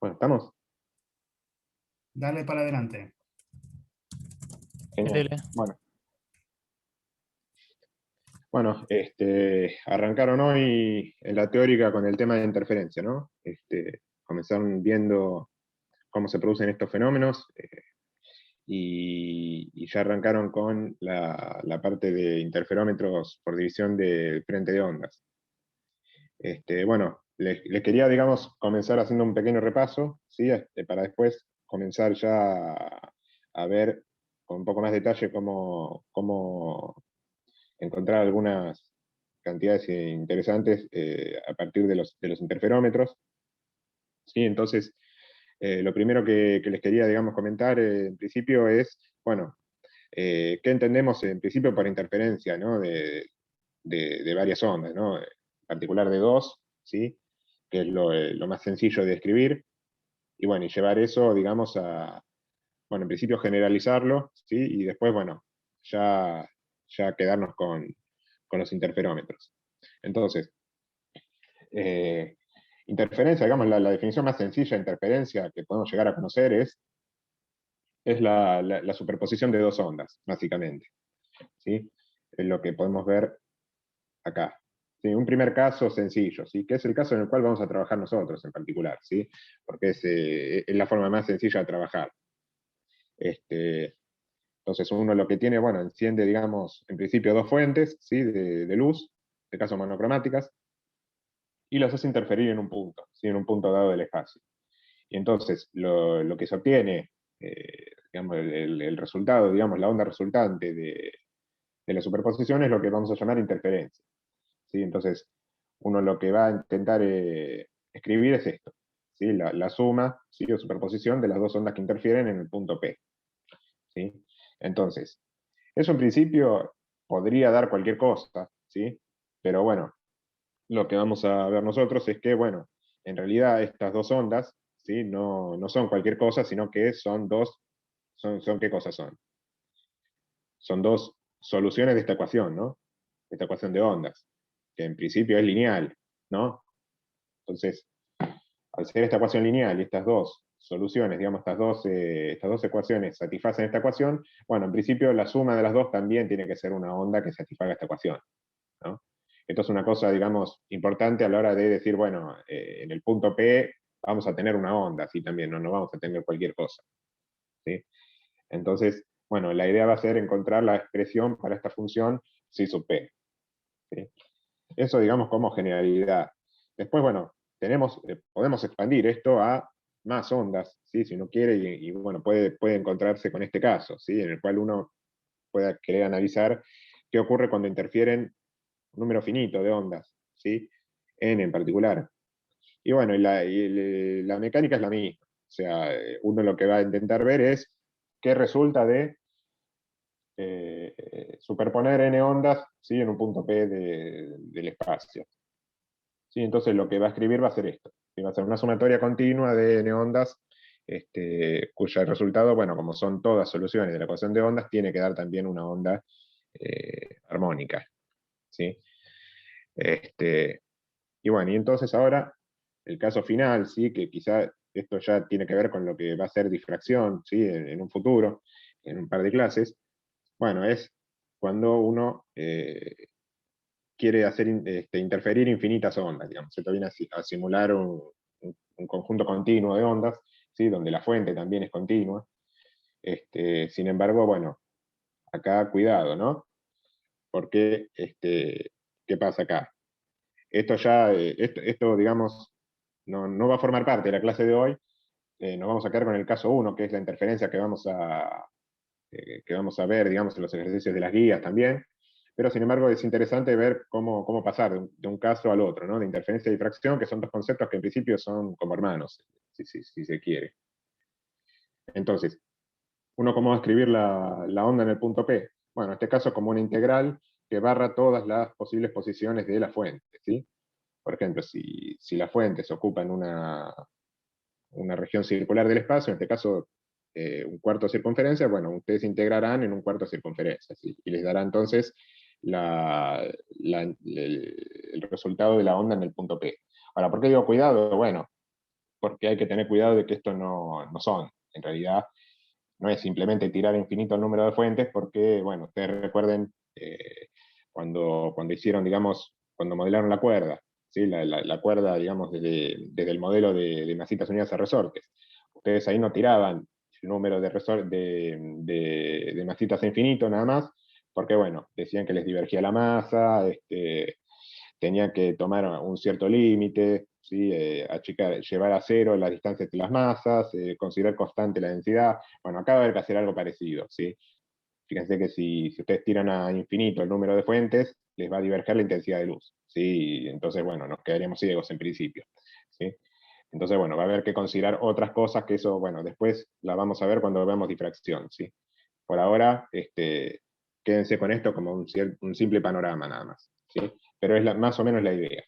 Bueno, ¿estamos? Dale para adelante. Genial. Dele. Bueno, arrancaron hoy en la teórica con el tema de interferencia, ¿no? Comenzaron viendo cómo se producen estos fenómenos y ya arrancaron con la parte de interferómetros por división del frente de ondas. Bueno, les quería, digamos, comenzar haciendo un pequeño repaso, ¿sí? Para después comenzar ya a ver con un poco más detalle cómo encontrar algunas cantidades interesantes a partir de los interferómetros. ¿Sí? Entonces, lo primero que les quería, digamos, comentar en principio es, bueno, ¿qué entendemos en principio por interferencia, ¿no? de varias ondas, ¿no? En particular de dos, ¿sí? Que es lo más sencillo de escribir, y bueno, y llevar eso, digamos, bueno, en principio generalizarlo, ¿sí? Y después, bueno, ya quedarnos con los interferómetros. Entonces, interferencia, digamos, la definición más sencilla de interferencia que podemos llegar a conocer es la superposición de dos ondas, básicamente. ¿Sí? Es lo que podemos ver acá. ¿Sí? Un primer caso sencillo, ¿sí? Que es el caso en el cual vamos a trabajar nosotros en particular, ¿sí? Porque es la forma más sencilla de trabajar. Entonces uno lo que tiene, bueno, enciende, digamos, en principio dos fuentes, ¿sí? de luz, en este caso monocromáticas, y las hace interferir en un punto, ¿sí? En un punto dado del espacio. Y entonces lo que se obtiene, digamos, el resultado, digamos, la onda resultante de la superposición es lo que vamos a llamar interferencia. ¿Sí? Entonces, uno lo que va a intentar escribir es esto, ¿sí? La suma, ¿sí? O superposición de las dos ondas que interfieren en el punto P. ¿Sí? Entonces, eso en principio podría dar cualquier cosa, ¿sí? Pero bueno, lo que vamos a ver nosotros es que, bueno, en realidad estas dos ondas, ¿sí? No son cualquier cosa, sino que son ¿qué cosas son? Son dos soluciones de esta ecuación, ¿no? De esta ecuación de ondas, que en principio es lineal, ¿no? Entonces, al ser esta ecuación lineal y estas dos soluciones, digamos, estas dos ecuaciones satisfacen esta ecuación, bueno, en principio la suma de las dos también tiene que ser una onda que satisfaga esta ecuación, ¿no? Esto es una cosa, digamos, importante a la hora de decir, bueno, en el punto P vamos a tener una onda, así también, no vamos a tener cualquier cosa, ¿sí? Entonces, bueno, la idea va a ser encontrar la expresión para esta función psi sub P, ¿sí? Eso, digamos, como generalidad. Después, bueno, podemos expandir esto a más ondas, ¿sí? Si uno quiere, y bueno, puede encontrarse con este caso, ¿sí? En el cual uno pueda querer analizar qué ocurre cuando interfieren un número finito de ondas, ¿sí? N en particular. Y bueno, la mecánica es la misma. O sea, uno lo que va a intentar ver es qué resulta de superponer n ondas, ¿sí? En un punto P del espacio. ¿Sí? Entonces lo que va a escribir va a ser esto. ¿Sí? Va a ser una sumatoria continua de n ondas, cuyo resultado, bueno, como son todas soluciones de la ecuación de ondas, tiene que dar también una onda armónica. ¿Sí? Y bueno, y entonces ahora el caso final, ¿sí? Que quizá esto ya tiene que ver con lo que va a ser difracción, ¿sí? En un futuro, en un par de clases. Bueno, es cuando uno quiere hacer interferir infinitas ondas, digamos. Se viene a simular un conjunto continuo de ondas, ¿sí? Donde la fuente también es continua. Sin embargo, bueno, acá cuidado, ¿no? Porque, ¿qué pasa acá? Esto, digamos, no va a formar parte de la clase de hoy. Nos vamos a quedar con el caso 1, que es la interferencia que vamos a ver, digamos, en los ejercicios de las guías también. Pero sin embargo es interesante ver cómo pasar de un caso al otro, ¿no? De interferencia y difracción, que son dos conceptos que en principio son como hermanos, si se quiere. Entonces, ¿uno cómo va a escribir la onda en el punto P? Bueno, en este caso como una integral que barra todas las posibles posiciones de la fuente, ¿sí? Por ejemplo, si la fuente se ocupa en una región circular del espacio, en este caso un cuarto de circunferencia, bueno, ustedes integrarán en un cuarto de circunferencia, ¿sí? Y les dará entonces el resultado de la onda en el punto P. Ahora, ¿por qué digo cuidado? Bueno, porque hay que tener cuidado de que esto no son, en realidad, no es simplemente tirar infinito el número de fuentes, porque, bueno, ustedes recuerden cuando hicieron, digamos, cuando modelaron la cuerda, ¿sí? La cuerda, digamos, desde el modelo de masitas unidas a resortes. Ustedes ahí no tiraban el número de masitas a infinito nada más, porque, bueno, decían que les divergía la masa, tenían que tomar un cierto límite, ¿sí? Llevar a cero la distancia entre las masas, considerar constante la densidad. Bueno, acá va a haber que hacer algo parecido, ¿sí? Fíjense que si ustedes tiran a infinito el número de fuentes, les va a diverger la intensidad de luz, ¿sí? Entonces, bueno, nos quedaríamos ciegos en principio, ¿sí? Entonces, bueno, va a haber que considerar otras cosas que eso, bueno, después la vamos a ver cuando veamos difracción, ¿sí? Por ahora, quédense con esto como un simple panorama nada más, ¿sí? Pero es más o menos la idea.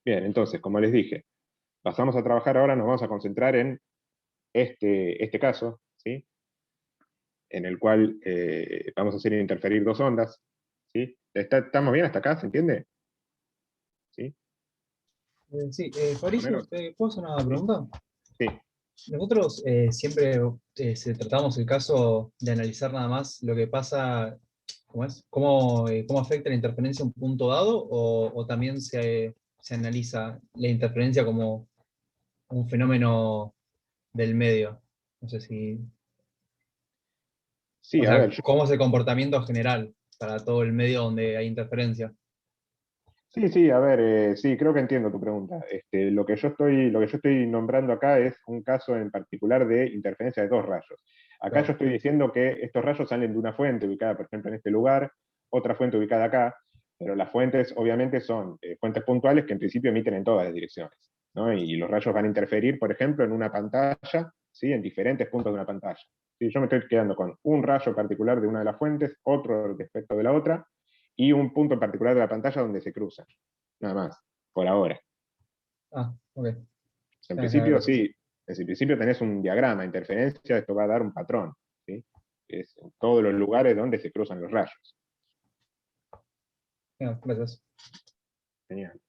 Bien, entonces, como les dije, pasamos a trabajar ahora, nos vamos a concentrar en este caso, ¿sí? En el cual vamos a hacer interferir dos ondas, ¿sí? ¿Estamos bien hasta acá? ¿Se entiende? ¿Sí? Sí, Más o Fabricio, menos. ¿puedo hacer una ¿Sí? pregunta? Sí. Nosotros siempre tratamos el caso de analizar nada más lo que pasa, ¿cómo es? ¿Cómo afecta la interferencia a un punto dado? ¿O también se analiza la interferencia como un fenómeno del medio? No sé si... Sí, O a sea, ver, ¿cómo es el comportamiento general para todo el medio donde hay interferencia? sí, a ver, sí, creo que entiendo tu pregunta. Lo que yo estoy nombrando acá es un caso en particular de interferencia de dos rayos. Acá yo Claro. estoy diciendo que estos rayos salen de una fuente ubicada, por ejemplo, en este lugar, otra fuente ubicada acá, pero las fuentes obviamente son fuentes puntuales que en principio emiten en todas las direcciones, ¿no? Y los rayos van a interferir, por ejemplo, en una pantalla, ¿sí? En diferentes puntos de una pantalla. ¿Sí? Yo me estoy quedando con un rayo particular de una de las fuentes, otro respecto de la otra, y un punto en particular de la pantalla donde se cruzan. Nada más, por ahora. Ah, ok. En principio, Gracias. sí, en principio tenés un diagrama de interferencia, esto va a dar un patrón, ¿sí? Es en todos los lugares donde se cruzan los rayos. Gracias. Genial.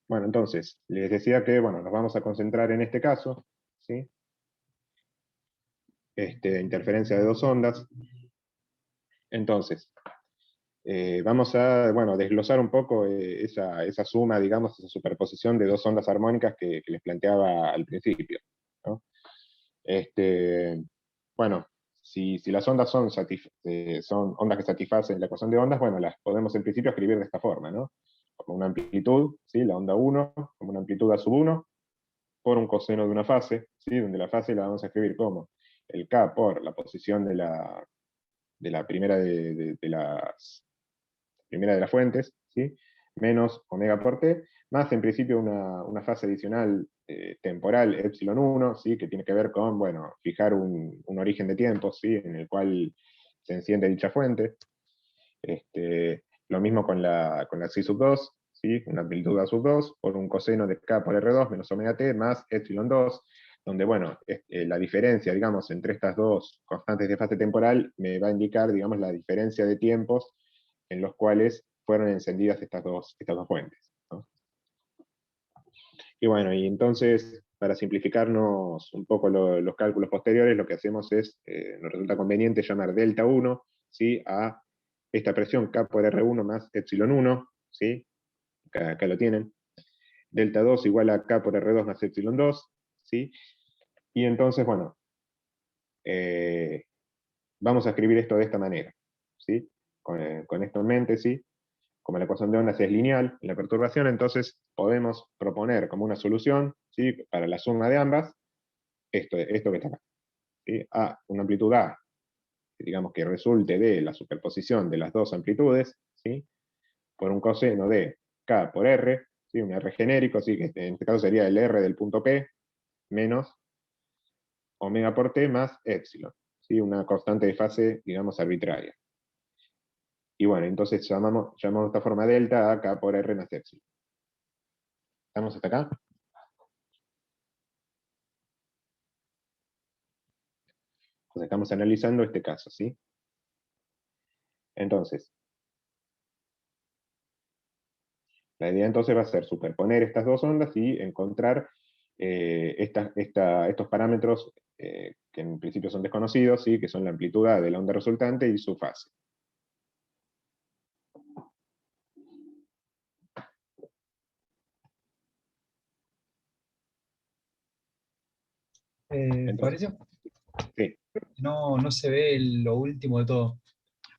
Bueno, entonces, les decía que, bueno, nos vamos a concentrar en este caso, ¿sí? Interferencia de dos ondas. Entonces, vamos a, bueno, desglosar un poco esa suma, digamos, esa superposición de dos ondas armónicas que les planteaba al principio, ¿no? Bueno, si las ondas son ondas que satisfacen la ecuación de ondas, bueno, las podemos en principio escribir de esta forma, ¿no? Como una amplitud, ¿sí? La onda 1, como una amplitud a sub 1, por un coseno de una fase, ¿sí? Donde la fase la vamos a escribir como el K por la posición de la primera de las fuentes, ¿sí? Menos omega por t, más en principio una fase adicional temporal, epsilon 1, ¿sí? Que tiene que ver con, bueno, fijar un origen de tiempo, ¿sí? En el cual se enciende dicha fuente. Lo mismo con la psi sub 2, ¿sí? Una amplitud a sub 2 por un coseno de k por r2 menos omega t más epsilon 2, donde, bueno, la diferencia, digamos, entre estas dos constantes de fase temporal me va a indicar, digamos, la diferencia de tiempos en los cuales fueron encendidas estas dos fuentes, ¿no? Y bueno, y entonces, para simplificarnos un poco los cálculos posteriores, lo que hacemos es, nos resulta conveniente llamar delta 1, ¿sí? A esta presión K por R1 más epsilon 1, ¿sí? Acá lo tienen. Delta 2 igual a K por R2 más epsilon 2, ¿sí? Y entonces, bueno, eh, vamos a escribir esto de esta manera, ¿sí? Con esto en mente, ¿sí? Como la ecuación de ondas es lineal en la perturbación, entonces podemos proponer como una solución, ¿sí? Para la suma de ambas, esto que está acá, ¿sí? Una amplitud A, digamos que resulte de la superposición de las dos amplitudes, ¿sí? Por un coseno de K por R, ¿sí? Un R genérico, ¿sí? Que en este caso sería el R del punto P, menos omega por T más epsilon, ¿sí? Una constante de fase, digamos, arbitraria. Y bueno, entonces llamamos esta forma delta a K por R más epsilon. ¿Estamos hasta acá? Entonces estamos analizando este caso, ¿sí? Entonces, la idea entonces va a ser superponer estas dos ondas y encontrar estos parámetros que en principio son desconocidos, ¿sí? Que son la amplitud A de la onda resultante y su fase. Entonces, Fabricio, sí. no se ve lo último de todo.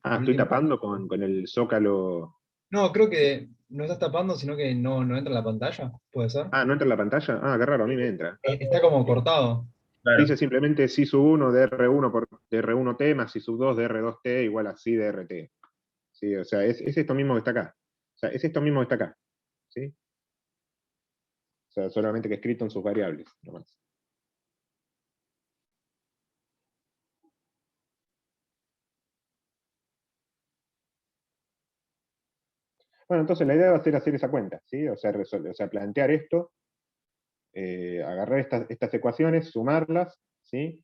El Estoy último tapando con el zócalo. No, creo que no estás tapando, sino que no entra en la pantalla, ¿puede ser? ¿No entra en la pantalla? Qué raro, a mí me entra. Está como cortado. Claro. Dice simplemente si sub 1 de R1 por DR1T más si sub 2 de R2T igual a si de RT. ¿Sí? O sea, es esto mismo que está acá. O sea, es esto mismo que está acá. ¿Sí? O sea, solamente que escrito en sus variables, nomás. Bueno, entonces la idea va a ser hacer esa cuenta, ¿sí? O sea, plantear esto, agarrar estas ecuaciones, sumarlas, ¿sí?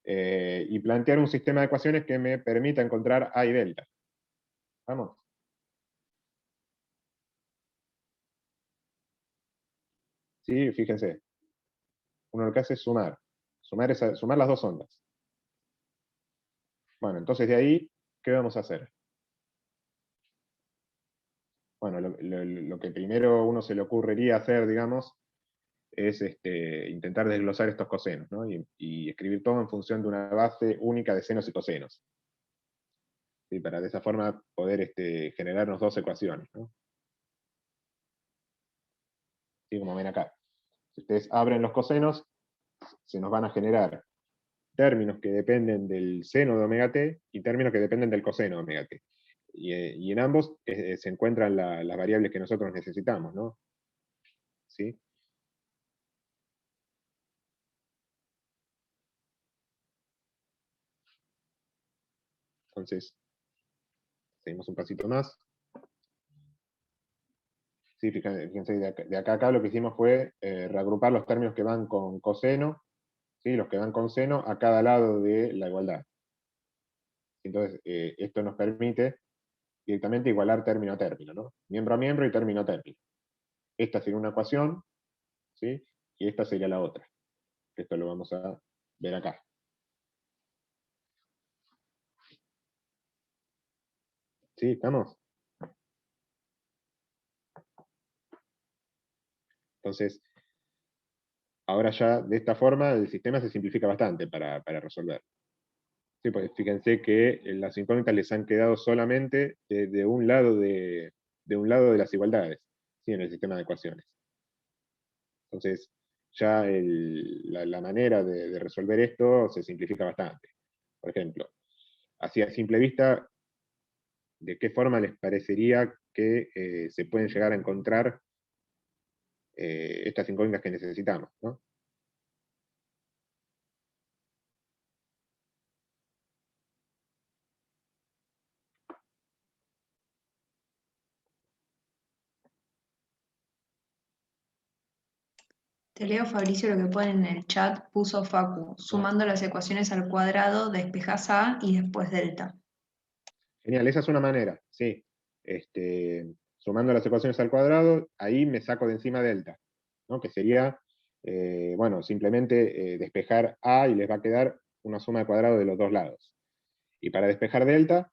Y plantear un sistema de ecuaciones que me permita encontrar A y delta. ¿Vamos? Sí, fíjense. Uno lo que hace es sumar las dos ondas. Bueno, entonces de ahí, ¿qué vamos a hacer? Bueno, lo que primero uno se le ocurriría hacer, digamos, es intentar desglosar estos cosenos, ¿no? Y escribir todo en función de una base única de senos y cosenos. ¿Sí? Para de esa forma poder generarnos dos ecuaciones, ¿no? ¿Sí? Como ven acá. Si ustedes abren los cosenos, se nos van a generar términos que dependen del seno de omega t y términos que dependen del coseno de omega t. Y en ambos se encuentran las variables que nosotros necesitamos, ¿no? ¿Sí? Entonces, seguimos un pasito más. Sí, fíjense, de acá a acá lo que hicimos fue reagrupar los términos que van con coseno, ¿sí? Los que van con seno a cada lado de la igualdad. Entonces, esto nos permite directamente igualar término a término, ¿no? Miembro a miembro y término a término. Esta sería una ecuación, ¿sí? Y esta sería la otra. Esto lo vamos a ver acá. ¿Sí? ¿Estamos? Entonces, ahora ya de esta forma el sistema se simplifica bastante para resolver. Sí, pues fíjense que las incógnitas les han quedado solamente de un lado de las igualdades, ¿sí? En el sistema de ecuaciones. Entonces, ya la manera de resolver esto se simplifica bastante. Por ejemplo, así a simple vista, ¿de qué forma les parecería que se pueden llegar a encontrar estas incógnitas que necesitamos, ¿no? Te leo, Fabricio, lo que pone en el chat, puso Facu, sumando las ecuaciones al cuadrado, despejás A y después delta. Genial, esa es una manera, sí. Sumando las ecuaciones al cuadrado, ahí me saco de encima delta, ¿no? Que sería, bueno, simplemente despejar A y les va a quedar una suma de cuadrado de los dos lados. Y para despejar delta,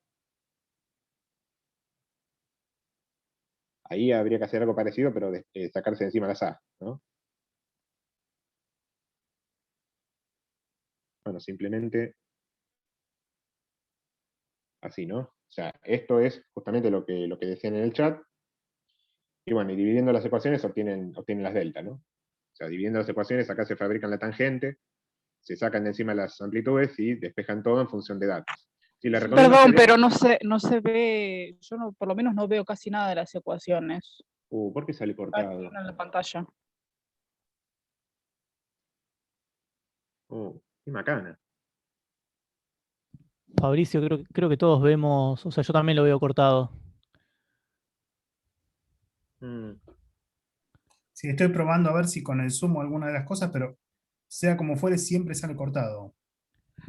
ahí habría que hacer algo parecido, pero sacarse de encima las A, ¿no? Bueno, simplemente así, ¿no? O sea, esto es justamente lo que decían en el chat. Y bueno, y dividiendo las ecuaciones obtienen las delta, ¿no? O sea, dividiendo las ecuaciones, acá se fabrican la tangente, se sacan de encima las amplitudes y despejan todo en función de datos. Si la Perdón, recomendación pero no se ve, yo no, por lo menos no veo casi nada de las ecuaciones. ¿Por qué sale cortado? En la pantalla. Qué macana. Fabricio, creo que todos vemos, o sea, yo también lo veo cortado. Mm. Sí, estoy probando a ver si con el sumo alguna de las cosas, pero sea como fuere, siempre sale cortado.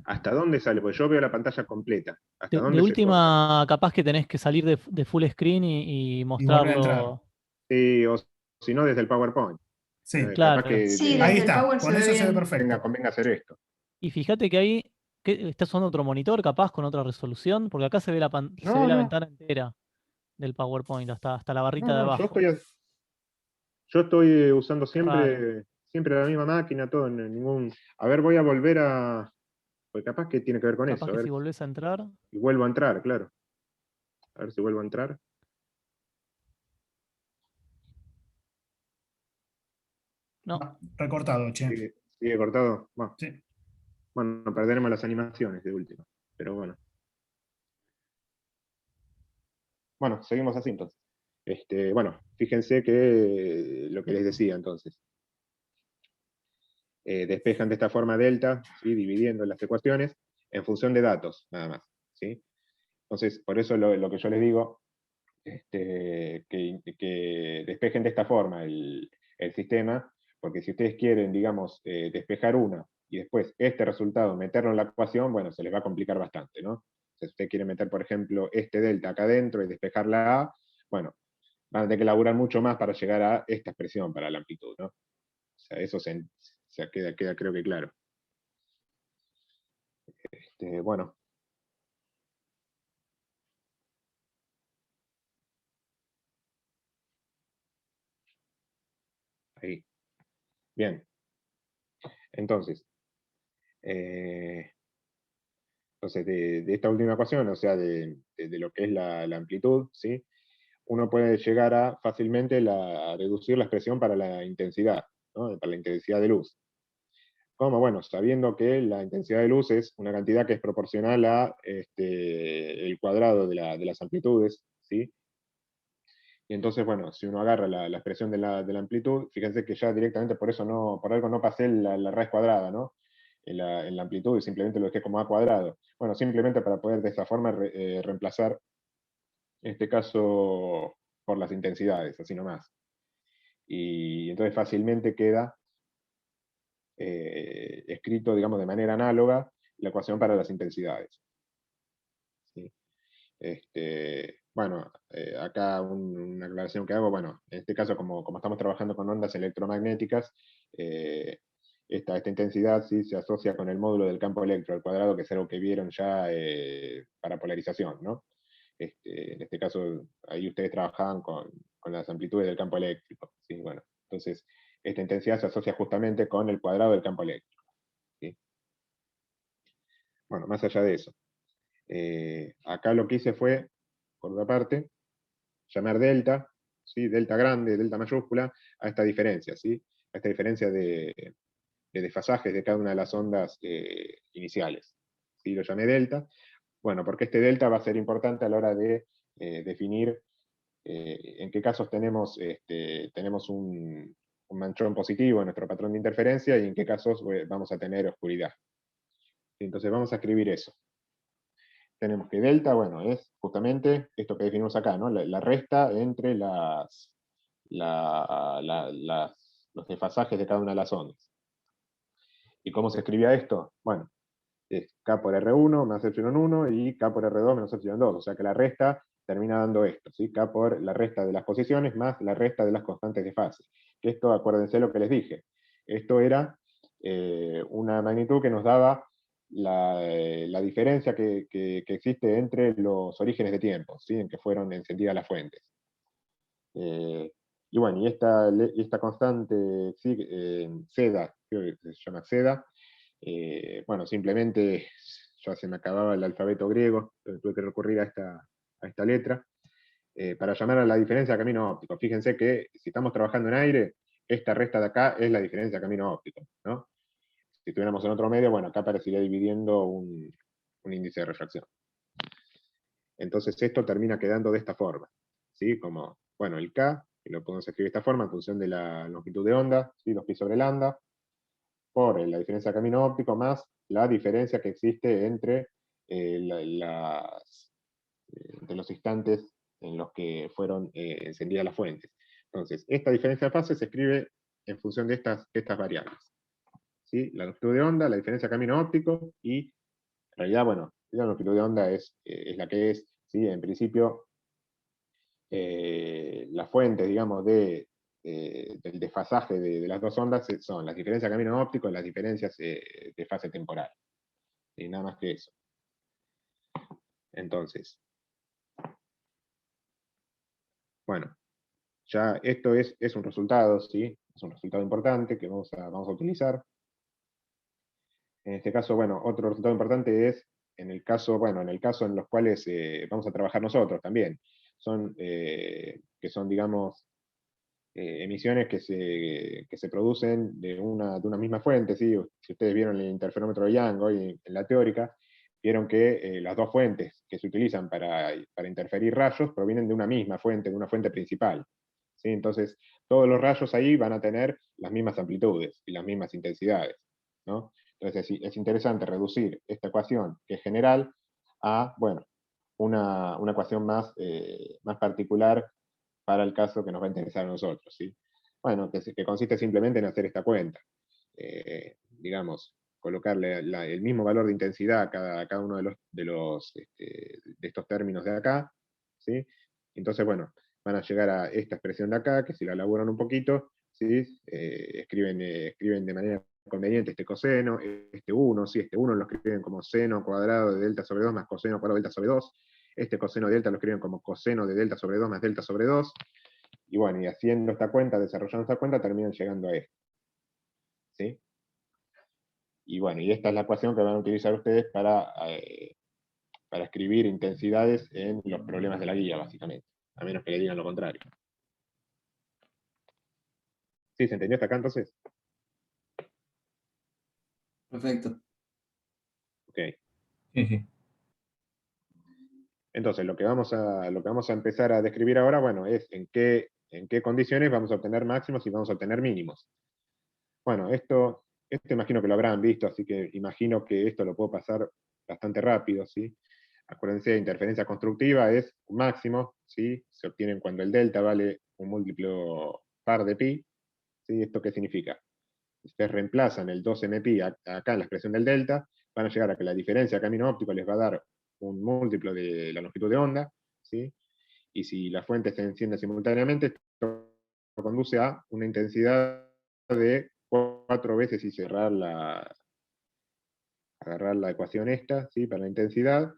¿Hasta dónde sale? Porque yo veo la pantalla completa. ¿Hasta De dónde se corta? última, capaz que tenés que salir de full screen y Y volver a entrar. mostrarlo. Sí, o si no, desde el PowerPoint. Sí, Capaz claro. que Sí, ahí desde el está. Power se Con ve eso se ve bien. perfecto. convenga hacer esto. Y fíjate que ahí estás usando otro monitor, capaz, con otra resolución, porque acá se ve se ve No, la no, ventana entera del PowerPoint, hasta la no, barrita de no, abajo. yo estoy usando Qué raro. siempre la misma máquina, todo, ningún. A ver, voy a volver a. Pues capaz que tiene que ver con Capaz eso. A que ver, si volvés a entrar. y vuelvo a entrar, claro. A ver si vuelvo a entrar. No, Recortado, che. Sigue cortado. Bueno, Sí. bueno, perderemos las animaciones de última. Pero bueno. Bueno, seguimos así entonces. Bueno, fíjense que lo que les decía entonces. Despejan de esta forma delta, ¿sí? Dividiendo las ecuaciones en función de datos, nada más. ¿Sí? Entonces, por eso lo que yo les digo, que despejen de esta forma el sistema, porque si ustedes quieren, digamos, despejar una y después este resultado meterlo en la ecuación, bueno, se les va a complicar bastante, ¿no? Si usted quiere meter, por ejemplo, este delta acá adentro y despejar la A, bueno, van a tener que laburar mucho más para llegar a esta expresión para la amplitud, ¿no? O sea, eso queda creo que claro. Bueno, ahí. Bien. Entonces, eh, de esta última ecuación, o sea, de lo que es la amplitud, ¿sí? Uno puede llegar a fácilmente a reducir la expresión para la intensidad, ¿no? Para la intensidad de luz. ¿Cómo? Bueno, sabiendo que la intensidad de luz es una cantidad que es proporcional a el cuadrado de las amplitudes, ¿sí? Y entonces, bueno, si uno agarra la expresión de la amplitud, fíjense que ya directamente por eso por algo no pasé la raíz cuadrada, ¿no? En la amplitud y simplemente lo dejé como a cuadrado. Bueno, simplemente para poder de esta forma reemplazar, en este caso, por las intensidades, así nomás. Y entonces fácilmente queda escrito, digamos, de manera análoga la ecuación para las intensidades. ¿Sí? Bueno, acá una aclaración que hago, bueno, en este caso como estamos trabajando con ondas electromagnéticas, esta intensidad sí se asocia con el módulo del campo electro al cuadrado, que es algo que vieron ya para polarización, ¿no? En este caso, ahí ustedes trabajaban con las amplitudes del campo eléctrico, ¿sí? Bueno, entonces, esta intensidad se asocia justamente con el cuadrado del campo eléctrico, ¿sí? Bueno, más allá de eso. Acá lo que hice fue, por otra parte, llamar delta, ¿sí? Delta grande, delta mayúscula, a esta diferencia, ¿sí? A esta diferencia de desfasajes de cada una de las ondas iniciales. ¿Sí? Lo llamé delta. Bueno, porque este delta va a ser importante a la hora de definir en qué casos tenemos un manchón positivo en nuestro patrón de interferencia y en qué casos vamos a tener oscuridad. Entonces vamos a escribir eso. Tenemos que delta, bueno, es justamente esto que definimos acá, ¿no? La resta entre los desfasajes de cada una de las ondas. ¿Y cómo se escribía esto? Bueno, es K por R1 más epsilon 1 y K por R2 menos epsilon 2. O sea que la resta termina dando esto, ¿sí? K por la resta de las posiciones más la resta de las constantes de fase. Que esto, acuérdense lo que les dije. Esto era una magnitud que nos daba la diferencia que existe entre los orígenes de tiempo, ¿sí? En que fueron encendidas las fuentes. Y bueno, y esta constante, ¿sí? Seda, creo que se llama Seda, bueno, simplemente ya se me acababa el alfabeto griego, entonces tuve que recurrir a esta letra, para llamar a la diferencia de camino óptico. Fíjense que si estamos trabajando en aire, esta resta de acá es la diferencia de camino óptico, ¿no? Si estuviéramos en otro medio, bueno, acá aparecería dividiendo un índice de refracción. Entonces esto termina quedando de esta forma, ¿sí? Como, bueno, el K, que lo podemos escribir de esta forma en función de la longitud de onda, ¿sí? 2pi sobre lambda, por la diferencia de camino óptico más la diferencia que existe entre, entre los instantes en los que fueron encendidas las fuentes. Entonces, esta diferencia de fase se escribe en función de estas variables. ¿Sí? La longitud de onda, la diferencia de camino óptico y, en realidad, bueno, la longitud de onda es la que es, ¿sí? En principio, las fuentes, digamos, de del desfasaje de las dos ondas son las diferencias de camino óptico y las diferencias de fase temporal. Y nada más que eso. Entonces, bueno, ya esto es un resultado, ¿sí? Es un resultado importante que vamos a utilizar. En este caso, bueno, otro resultado importante es en el caso en los cuales vamos a trabajar nosotros también. Que son, digamos, emisiones que se producen de una misma fuente, ¿sí? Si ustedes vieron el interferómetro de Young hoy en la teórica, vieron que las dos fuentes que se utilizan para interferir rayos provienen de una misma fuente, de una fuente principal, ¿sí? Entonces, todos los rayos ahí van a tener las mismas amplitudes y las mismas intensidades, ¿no? Entonces, es interesante reducir esta ecuación, que es general, a, bueno, una ecuación más particular para el caso que nos va a interesar a nosotros, ¿sí? Bueno, que consiste simplemente en hacer esta cuenta. Digamos, colocarle el mismo valor de intensidad a cada uno de estos términos de acá, ¿sí? Entonces, bueno, van a llegar a esta expresión de acá, que si la elaboran un poquito, ¿sí? Escriben de manera conveniente este coseno, este 1, ¿sí? Este 1 lo escriben como seno cuadrado de delta sobre 2 más coseno cuadrado de delta sobre 2, este coseno de delta lo escriben como coseno de delta sobre 2 más delta sobre 2, y bueno, y haciendo esta cuenta, desarrollando esta cuenta, terminan llegando a esto, ¿sí? Y bueno, y esta es la ecuación que van a utilizar ustedes para escribir intensidades en los problemas de la guía, básicamente, a menos que le digan lo contrario. ¿Sí? ¿Se entendió hasta acá entonces? Perfecto. Ok. Sí, sí. Entonces, lo que vamos a empezar a describir ahora, bueno, es en qué condiciones vamos a obtener máximos y vamos a obtener mínimos. Bueno, esto imagino que lo habrán visto, así que imagino que esto lo puedo pasar bastante rápido, ¿sí? Acuérdense, interferencia constructiva es un máximo, ¿sí? Se obtienen cuando el delta vale un múltiplo par de pi, ¿sí? ¿Esto qué significa? Ustedes reemplazan el 2mpi acá en la expresión del delta, van a llegar a que la diferencia de camino óptico les va a dar un múltiplo de la longitud de onda, ¿sí? Y si la fuente se enciende simultáneamente, esto conduce a una intensidad de 4 veces y agarrar la ecuación esta, ¿sí? Para la intensidad,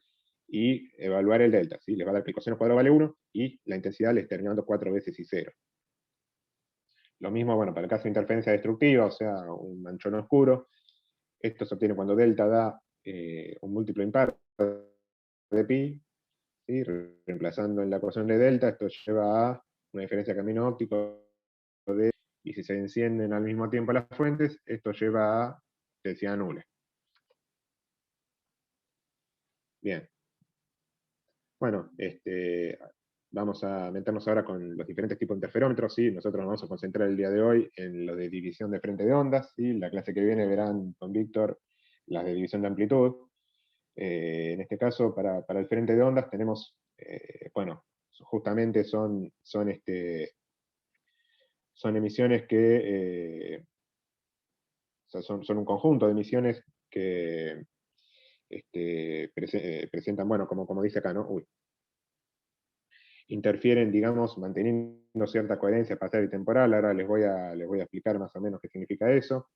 y evaluar el delta, ¿sí? Les va a dar que el coseno cuadrado vale 1, y la intensidad les termina dando 4 veces y 0. Lo mismo, bueno, para el caso de interferencia destructiva, o sea, un manchón oscuro, esto se obtiene cuando delta da un múltiplo impar de pi, ¿sí? Reemplazando en la ecuación de delta, esto lleva a una diferencia de camino óptico y si se encienden al mismo tiempo las fuentes, esto lleva a densidad nula. Bien. Bueno, vamos a meternos ahora con los diferentes tipos de interferómetros, ¿sí? Nosotros nos vamos a concentrar el día de hoy en lo de división de frente de ondas, ¿sí? La clase que viene verán con Víctor las de división de amplitud. En este caso, para el frente de ondas tenemos, bueno, justamente son emisiones que, o sea, son un conjunto de emisiones que presentan, bueno, como dice acá, ¿no? Interfieren, digamos, manteniendo cierta coherencia espacial y temporal. Ahora les voy a explicar más o menos qué significa eso.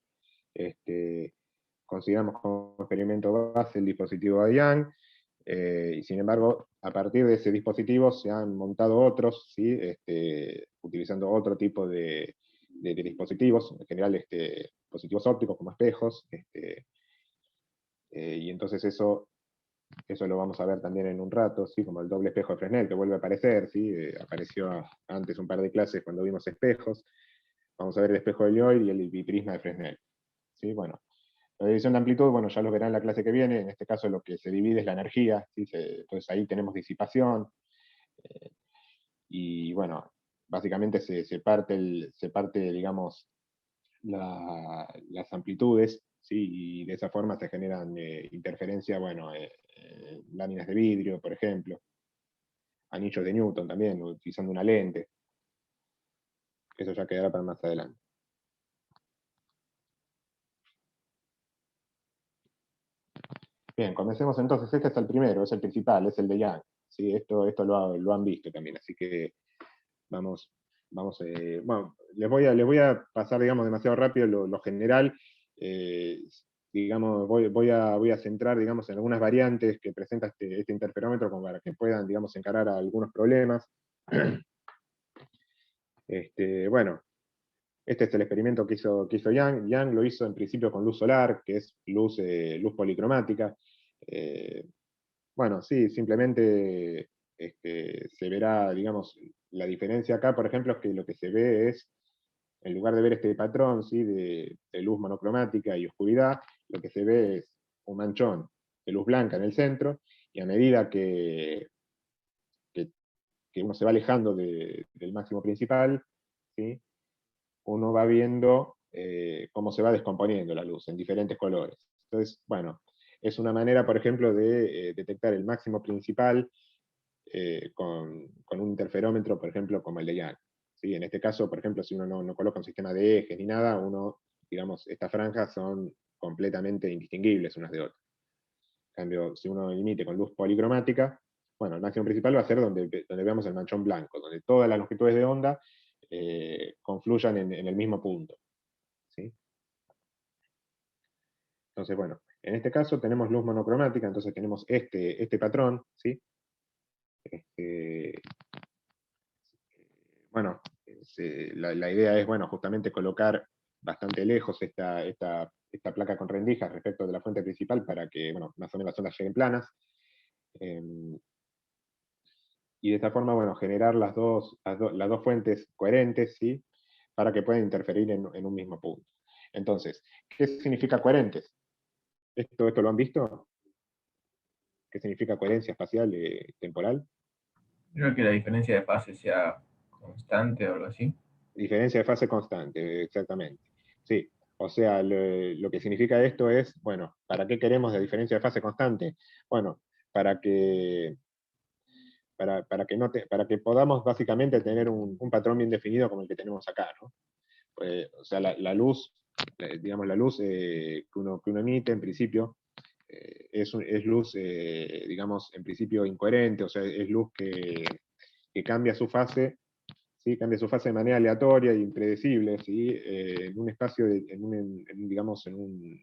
Consideramos como experimento base el dispositivo de Young, y sin embargo, a partir de ese dispositivo se han montado otros, ¿sí? Utilizando otro tipo de dispositivos, en general dispositivos ópticos como espejos, y entonces eso lo vamos a ver también en un rato, ¿sí? Como el doble espejo de Fresnel, que vuelve a aparecer, ¿sí? Apareció antes un par de clases cuando vimos espejos. Vamos a ver el espejo de Lloyd y el biprisma de Fresnel, ¿sí? Bueno, la división de amplitud, bueno, ya lo verán en la clase que viene. En este caso lo que se divide es la energía, ¿sí? Entonces ahí tenemos disipación, y bueno, básicamente se parte, digamos, las amplitudes, ¿sí? Y de esa forma se generan interferencias, bueno, láminas de vidrio, por ejemplo, anillos de Newton también, utilizando una lente. Eso ya quedará para más adelante. Bien, comencemos entonces. Este es el primero, es el principal, es el de Young, ¿sí? Esto lo han visto también, así que vamos bueno, les voy a pasar, digamos, demasiado rápido lo general. Digamos, voy a centrar, digamos, en algunas variantes que presenta este interferómetro como para que puedan, digamos, encarar algunos problemas. Bueno, este es el experimento que hizo Yang. Yang lo hizo en principio con luz solar, que es luz policromática. Bueno, sí, simplemente se verá, digamos, la diferencia acá, por ejemplo, es que lo que se ve es, en lugar de ver este patrón, ¿sí?, de luz monocromática y oscuridad, lo que se ve es un manchón de luz blanca en el centro, y a medida que uno se va alejando del máximo principal, ¿sí?, uno va viendo cómo se va descomponiendo la luz en diferentes colores. Entonces, bueno, es una manera, por ejemplo, de detectar el máximo principal con un interferómetro, por ejemplo, como el de Yang. ¿Sí? En este caso, por ejemplo, si uno no coloca un sistema de ejes ni nada, digamos, estas franjas son completamente indistinguibles unas de otras. En cambio, si uno emite con luz policromática, bueno, el máximo principal va a ser donde veamos el manchón blanco, donde todas las longitudes de onda confluyan en el mismo punto. ¿Sí? Entonces, bueno, en este caso tenemos luz monocromática, entonces tenemos este patrón, ¿sí? Bueno, la idea es, bueno, justamente colocar bastante lejos esta placa con rendijas respecto de la fuente principal para que, bueno, más o menos las ondas lleguen planas. Y de esta forma, bueno, generar las dos fuentes coherentes, ¿sí?, para que puedan interferir en un mismo punto. Entonces, ¿qué significa coherentes? ¿Esto lo han visto? ¿Qué significa coherencia espacial temporal? Creo que la diferencia de fase sea constante o algo así. Diferencia de fase constante, exactamente. Sí, o sea, lo que significa esto es, bueno, ¿para qué queremos la diferencia de fase constante? Bueno, para que podamos básicamente tener un patrón bien definido como el que tenemos acá, ¿no? O sea, la luz, digamos, la luz que uno emite en principio es luz, digamos, en principio incoherente, o sea, es luz que cambia su fase, ¿sí?, cambia su fase de manera aleatoria e impredecible, ¿sí?, en un espacio, digamos, en un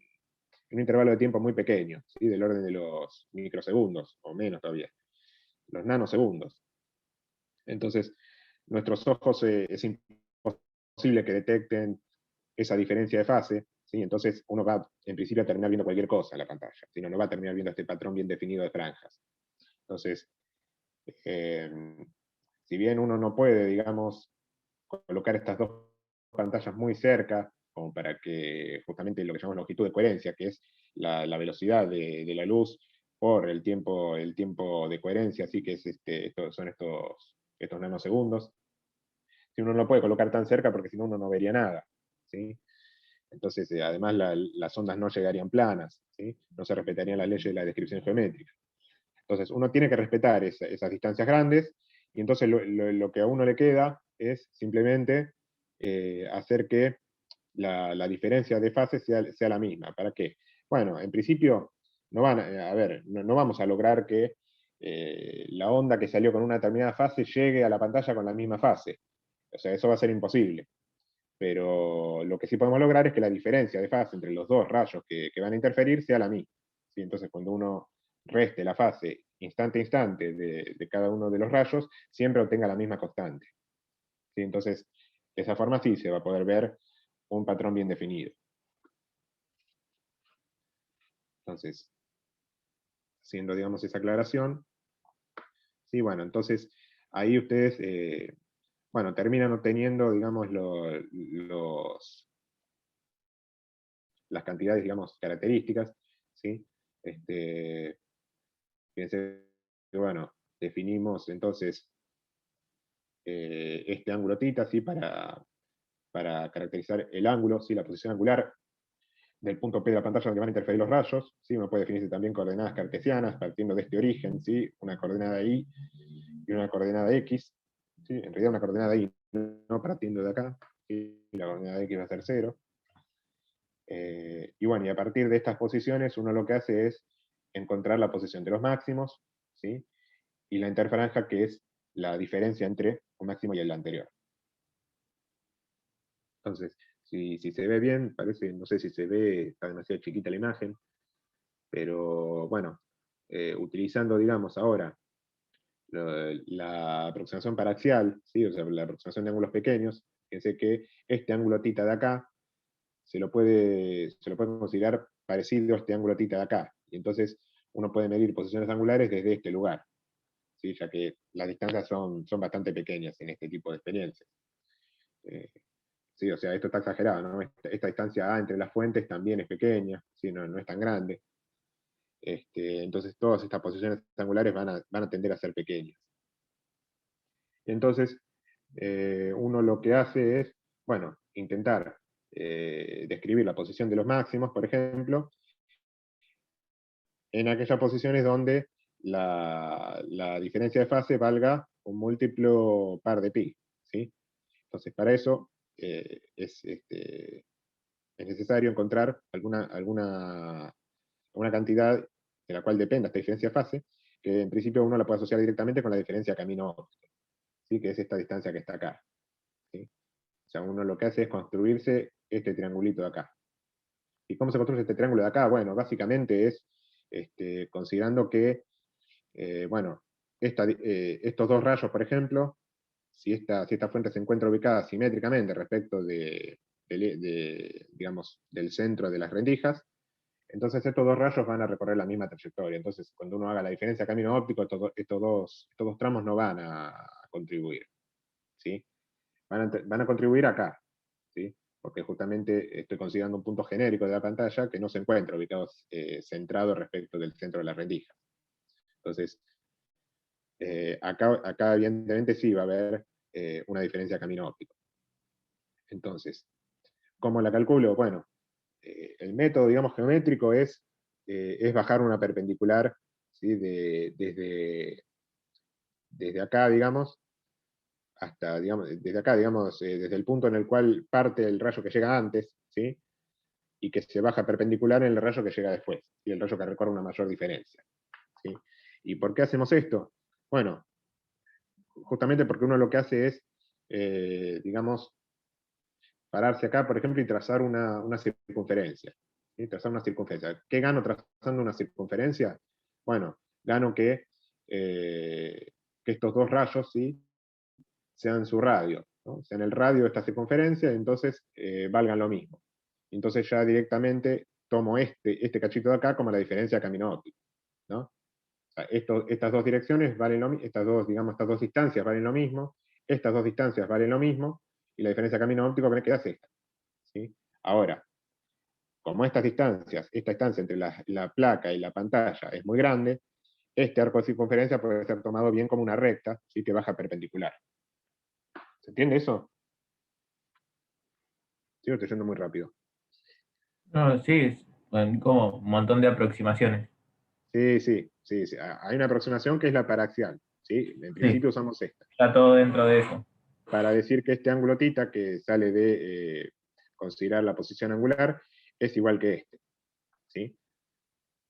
intervalo de tiempo muy pequeño, ¿sí?, del orden de los microsegundos, o menos todavía, los nanosegundos. Entonces, nuestros ojos es imposible que detecten esa diferencia de fase, ¿sí? Entonces uno va, en principio, a terminar viendo cualquier cosa en la pantalla, sino no va a terminar viendo este patrón bien definido de franjas. Entonces, si bien uno no puede, digamos, colocar estas dos pantallas muy cerca, como para que justamente lo que llamamos longitud de coherencia, que es la velocidad de la luz por el tiempo de coherencia, así que es son estos nanosegundos. Si uno no lo puede colocar tan cerca porque si no uno no vería nada, ¿sí? Entonces, además las ondas no llegarían planas, ¿sí? No se respetarían las leyes de la descripción geométrica. Entonces, uno tiene que respetar esas distancias grandes, y entonces lo que a uno le queda es simplemente hacer que la diferencia de fase sea la misma. ¿Para qué? Bueno, en principio, no vamos a lograr que la onda que salió con una determinada fase llegue a la pantalla con la misma fase. O sea, eso va a ser imposible. Pero lo que sí podemos lograr es que la diferencia de fase entre los dos rayos que van a interferir sea la misma. ¿Sí? Entonces, cuando uno reste la fase instante a instante de cada uno de los rayos, siempre obtenga la misma constante. ¿Sí? Entonces, de esa forma sí se va a poder ver un patrón bien definido. Entonces, haciendo, digamos, esa aclaración, sí, bueno, entonces ahí ustedes, bueno, terminan obteniendo, digamos, las cantidades, digamos, características, ¿sí? Fíjense que, bueno, definimos entonces este ángulo θ, ¿sí?, para caracterizar el ángulo, ¿sí?, la posición angular del punto P de la pantalla donde van a interferir los rayos, ¿sí? Uno puede definirse también coordenadas cartesianas partiendo de este origen, ¿sí?, una coordenada Y y una coordenada X, ¿sí? En realidad una coordenada Y no partiendo de acá, ¿sí? La coordenada X va a ser 0. Y bueno, y a partir de estas posiciones uno lo que hace es encontrar la posición de los máximos, ¿sí?, y la interfranja, que es la diferencia entre un máximo y el anterior. Entonces, si se ve bien, parece, no sé si se ve, está demasiado chiquita la imagen, pero bueno, utilizando, digamos, ahora la aproximación paraxial, ¿sí? O sea, la aproximación de ángulos pequeños, fíjense que este ángulo θ de acá se lo puede considerar parecido a este ángulo θ de acá, y entonces uno puede medir posiciones angulares desde este lugar, ¿sí? Ya que las distancias son bastante pequeñas en este tipo de experiencias. Sí, o sea, esto está exagerado, ¿no? Esta distancia A entre las fuentes también es pequeña, ¿sí? No es tan grande. Entonces todas estas posiciones angulares van a tender a ser pequeñas. Entonces, uno lo que hace es, bueno, intentar describir la posición de los máximos, por ejemplo, en aquellas posiciones donde la diferencia de fase valga un múltiplo par de pi, ¿sí? Entonces, para eso es necesario encontrar alguna cantidad de la cual dependa esta diferencia de fase, que en principio uno la puede asociar directamente con la diferencia de camino óptico, ¿sí? Que es esta distancia que está acá, ¿sí? O sea, uno lo que hace es construirse este triangulito de acá. ¿Y cómo se construye este triángulo de acá? Bueno, básicamente es considerando que, bueno, estos dos rayos, por ejemplo, si esta fuente se encuentra ubicada simétricamente respecto digamos, del centro de las rendijas, entonces estos dos rayos van a recorrer la misma trayectoria. Entonces, cuando uno haga la diferencia de camino óptico, estos dos tramos no van a contribuir, ¿sí? Van a contribuir acá, ¿sí? Porque justamente estoy considerando un punto genérico de la pantalla que no se encuentra ubicado centrado respecto del centro de la rendija. Entonces, acá evidentemente sí va a haber una diferencia de camino óptico. Entonces, ¿cómo la calculo? Bueno, el método, digamos, geométrico es bajar una perpendicular, ¿sí? Desde acá, digamos, hasta, digamos, desde acá, digamos, desde el punto en el cual parte el rayo que llega antes, ¿sí? Y que se baja perpendicular en el rayo que llega después, y el rayo que recorre una mayor diferencia, ¿sí? ¿Y por qué hacemos esto? Bueno, justamente porque uno lo que hace es, digamos, pararse acá, por ejemplo, y trazar una circunferencia. ¿Sí? Trazar una circunferencia. ¿Qué gano trazando una circunferencia? Bueno, gano que estos dos rayos, ¿sí? Sean su radio, ¿no? Sean el radio de esta circunferencia, entonces valgan lo mismo. Entonces ya directamente tomo este cachito de acá como la diferencia de camino óptico, ¿no? O sea, estas dos direcciones valen lo mismo, estas dos distancias valen lo mismo, estas dos distancias valen lo mismo, y la diferencia de camino óptico que me queda es esta, ¿sí? Ahora, como esta distancia entre la placa y la pantalla es muy grande, este arco de circunferencia puede ser tomado bien como una recta, ¿sí? Que baja perpendicular. ¿Se entiende eso? Sí, estoy yendo muy rápido. No, sí, como un montón de aproximaciones. Sí. Hay una aproximación que es la paraxial, ¿sí? En principio usamos esta. Está todo dentro de eso. Para decir que este ángulo θ, que sale de considerar la posición angular, es igual que este, ¿sí?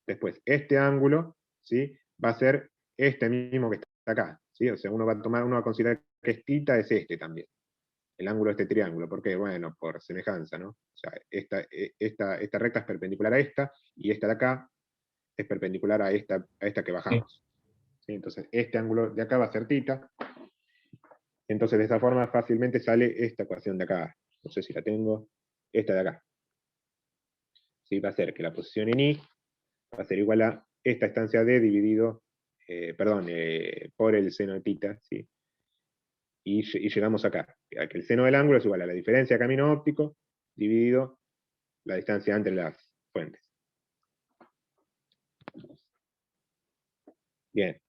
Después, este ángulo, ¿sí? Va a ser este mismo que está acá, ¿sí? O sea, uno va a considerar que θ es este también, el ángulo de este triángulo. ¿Por qué? Bueno, por semejanza, ¿no? O sea, esta recta es perpendicular a esta, y esta de acá es perpendicular a esta que bajamos. ¿Sí? Entonces, este ángulo de acá va a ser θ. Entonces, de esta forma fácilmente sale esta ecuación de acá. No sé si la tengo. Esta de acá. ¿Sí? Va a ser que la posición en I va a ser igual a esta estancia D dividido, por el seno de θ, ¿sí? Y llegamos acá, a que el seno del ángulo es igual a la diferencia de camino óptico dividido la distancia entre las fuentes. Bien.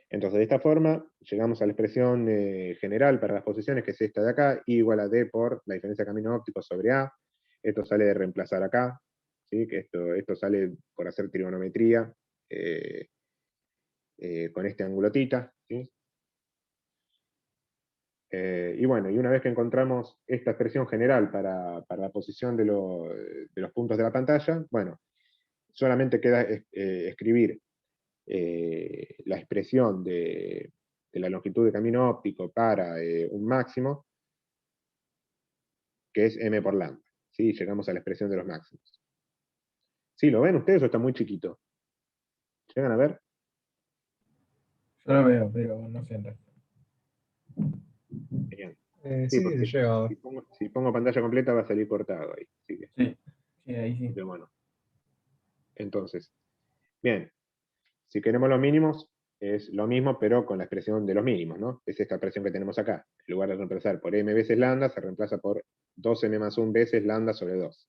Entonces, de esta forma, llegamos a la expresión general para las posiciones, que es esta de acá, I igual a D por la diferencia de camino óptico sobre A. Esto sale de reemplazar acá, ¿sí? Que esto sale por hacer trigonometría con este ángulo θ, ¿sí? Y bueno, y una vez que encontramos esta expresión general para la posición de los puntos de la pantalla, bueno, solamente queda escribir la expresión de la longitud de camino óptico para un máximo, que es m por lambda. ¿Sí? Llegamos a la expresión de los máximos. ¿Sí? ¿Lo ven ustedes o está muy chiquito? ¿Llegan a ver? Yo lo veo, pero no sé en realidad. Bien. Sí, Sí, porque se llega a ver. si pongo pantalla completa va a salir cortado ahí. Así que, Sí, sí, ahí sí. pero bueno. Entonces, bien. Si queremos los mínimos, es lo mismo, pero con la expresión de los mínimos, ¿no? Es esta expresión que tenemos acá. En lugar de reemplazar por m veces lambda, se reemplaza por 2m más 1 veces lambda sobre 2.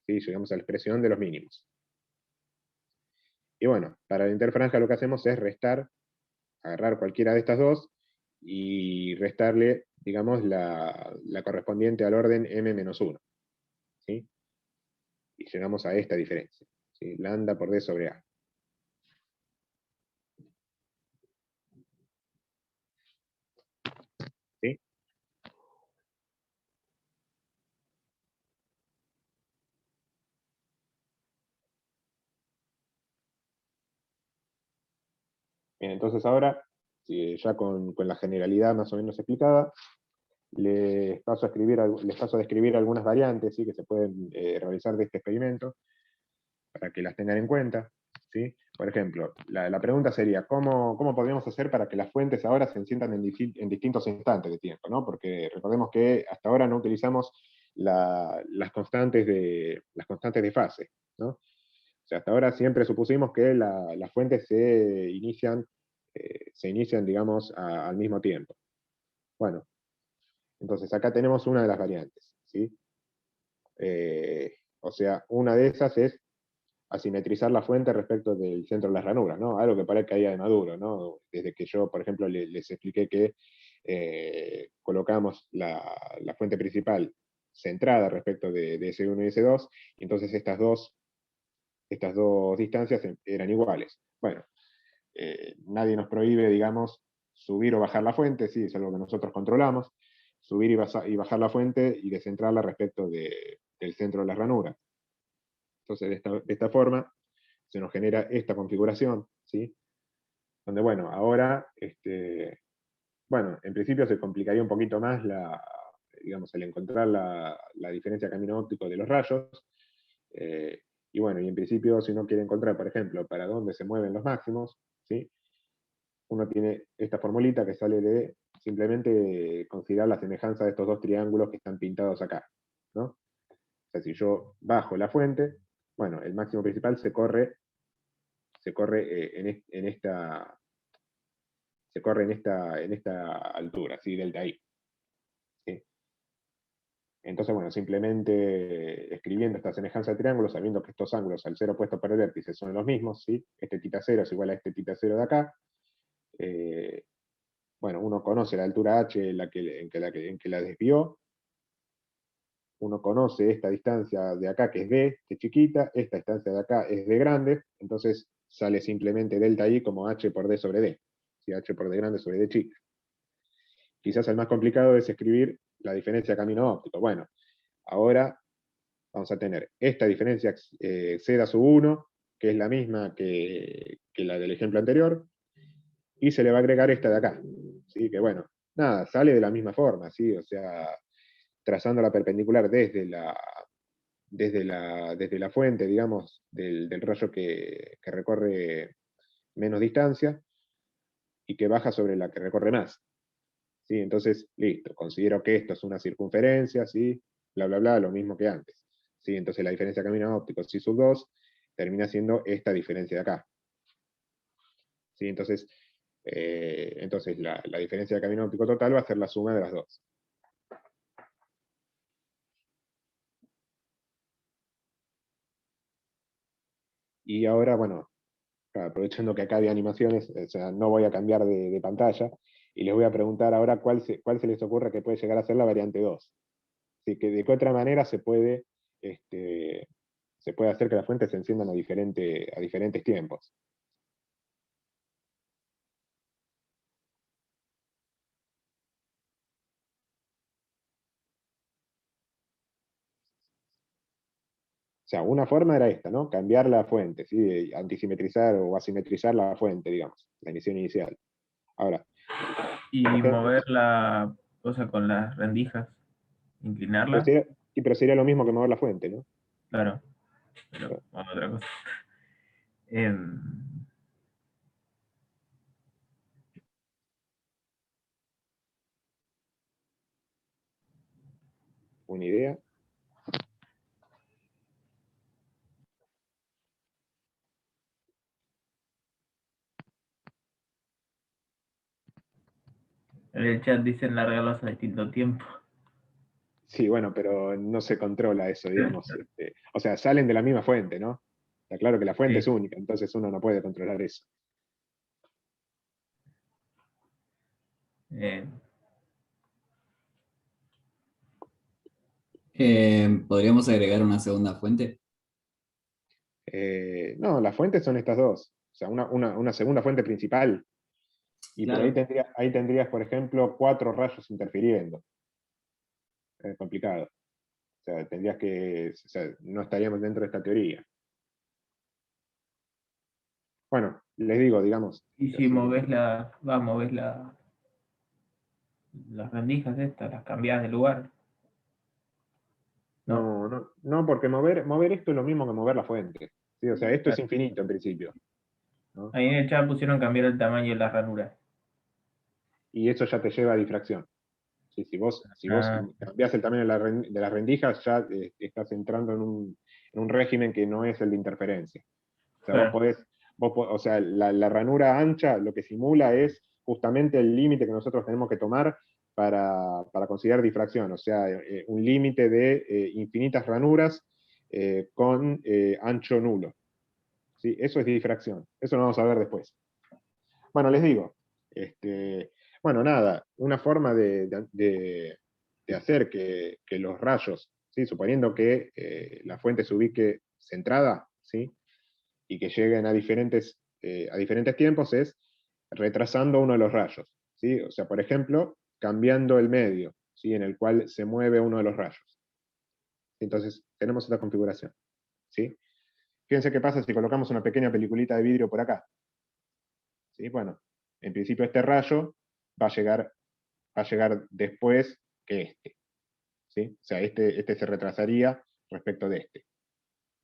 ¿Sí? Llegamos a la expresión de los mínimos. Y bueno, para la interfranja lo que hacemos es restar, agarrar cualquiera de estas dos y restarle, digamos, la correspondiente al orden m menos 1. ¿Sí? Y llegamos a esta diferencia. ¿Sí? Lambda por d sobre a. ¿Sí? Bien, entonces ahora, ya con la generalidad más o menos explicada, les paso a describir algunas variantes, ¿sí? Que se pueden realizar de este experimento, para que las tengan en cuenta. ¿Sí? Por ejemplo, la pregunta sería, ¿cómo podríamos hacer para que las fuentes ahora se enciendan en distintos instantes de tiempo? ¿No? Porque recordemos que hasta ahora no utilizamos las constantes de fase, ¿no? O sea, hasta ahora siempre supusimos que las fuentes se inician, digamos, al mismo tiempo. Bueno, entonces acá tenemos una de las variantes, ¿sí? O sea, una de esas es asimetrizar la fuente respecto del centro de las ranuras, ¿no? Algo que parezca ahí de maduro, ¿no? Desde que yo, por ejemplo, les expliqué que colocamos la fuente principal centrada respecto de S1 y S2, y entonces estas dos distancias eran iguales. Bueno, nadie nos prohíbe, digamos, subir o bajar la fuente, sí, es algo que nosotros controlamos, subir y bajar la fuente y descentrarla respecto del centro de las ranuras. Entonces, de esta forma, se nos genera esta configuración, ¿sí? Donde, bueno, ahora, bueno, en principio se complicaría un poquito más digamos, el encontrar la diferencia de camino óptico de los rayos, y bueno, y en principio, si uno quiere encontrar, por ejemplo, para dónde se mueven los máximos, ¿sí? Uno tiene esta formulita que sale de simplemente considerar la semejanza de estos dos triángulos que están pintados acá, ¿no? O sea, si yo bajo la fuente, bueno, el máximo principal se corre en esta altura, ¿sí? Delta I. ¿Sí? Entonces, bueno, simplemente escribiendo esta semejanza de triángulos, sabiendo que estos ángulos al ser opuestos para el vértice son los mismos, ¿sí? Este θ0 es igual a este θ0 de acá. Bueno, uno conoce la altura h en que la desvió, uno conoce esta distancia de acá que es d, que es chiquita, esta distancia de acá es d grande, entonces sale simplemente delta I como h por d sobre d, ¿sí? H por d grande sobre d chica. Quizás el más complicado es escribir la diferencia de camino óptico. Bueno, ahora vamos a tener esta diferencia z sub 1, que es la misma que la del ejemplo anterior, y se le va a agregar esta de acá, ¿sí? Que bueno, nada, sale de la misma forma, ¿sí? O sea, trazando la perpendicular desde la fuente, digamos, del rayo que recorre menos distancia, y que baja sobre la que recorre más. ¿Sí? Entonces, listo, considero que esto es una circunferencia, ¿sí? Bla, bla, bla, lo mismo que antes. ¿Sí? Entonces la diferencia de camino óptico psi sub 2 termina siendo esta diferencia de acá. ¿Sí? Entonces la diferencia de camino óptico total va a ser la suma de las dos. Y ahora, bueno, aprovechando que acá hay animaciones, o sea, no voy a cambiar de pantalla, y les voy a preguntar ahora cuál se les ocurre que puede llegar a ser la variante 2. Así que de qué otra manera se puede hacer que las fuentes se enciendan a diferentes tiempos. O sea, una forma era esta, ¿no? Cambiar la fuente, ¿sí? Antisimetrizar o asimetrizar la fuente, digamos, la emisión inicial. Ahora, Y por ejemplo, mover la cosa con las rendijas inclinarla. Pero sería lo mismo que mover la fuente, ¿no? Claro, pero bueno, otra cosa. Em, Una idea. en el chat dicen largarlos a distinto tiempo. Sí, bueno, pero no se controla eso, digamos. O sea, salen de la misma fuente, ¿no? Está claro que la fuente Sí. es única, entonces uno no puede controlar eso. Eh, ¿Podríamos agregar una segunda fuente? No, las fuentes son estas dos. O sea, una segunda fuente principal. Pero Claro. ahí tendrías, por ejemplo, 4 rayos interfiriendo. Es complicado. O sea, o sea, no estaríamos dentro de esta teoría. Bueno, les digo, digamos. y si moves las rendijas estas, las cambias de lugar. No, porque mover esto es lo mismo que mover la fuente. ¿Sí? O sea, esto es Claro. infinito en principio, ¿no? Ahí en el chat pusieron cambiar el tamaño de las ranuras. Y eso ya te lleva a difracción. ¿Sí? Si vos cambiás el tamaño de las rendijas, ya estás entrando en un régimen que no es el de interferencia. O sea, Claro. o sea, la ranura ancha lo que simula es justamente el límite que nosotros tenemos que tomar para considerar difracción, o sea, un límite de infinitas ranuras con ancho nulo. ¿Sí? Eso es difracción, eso lo vamos a ver después. Bueno, les digo, bueno, nada, una forma de hacer que los rayos, ¿sí? Suponiendo que la fuente se ubique centrada, ¿sí? Y que lleguen a diferentes tiempos es retrasando uno de los rayos, ¿sí? O sea, por ejemplo, cambiando el medio, ¿sí? En el cual se mueve uno de los rayos. Entonces, tenemos esta configuración, ¿sí? Fíjense qué pasa si colocamos una pequeña peliculita de vidrio por acá. ¿Sí? Bueno, en principio este rayo va a llegar después que este. ¿Sí? O sea, este se retrasaría respecto de este.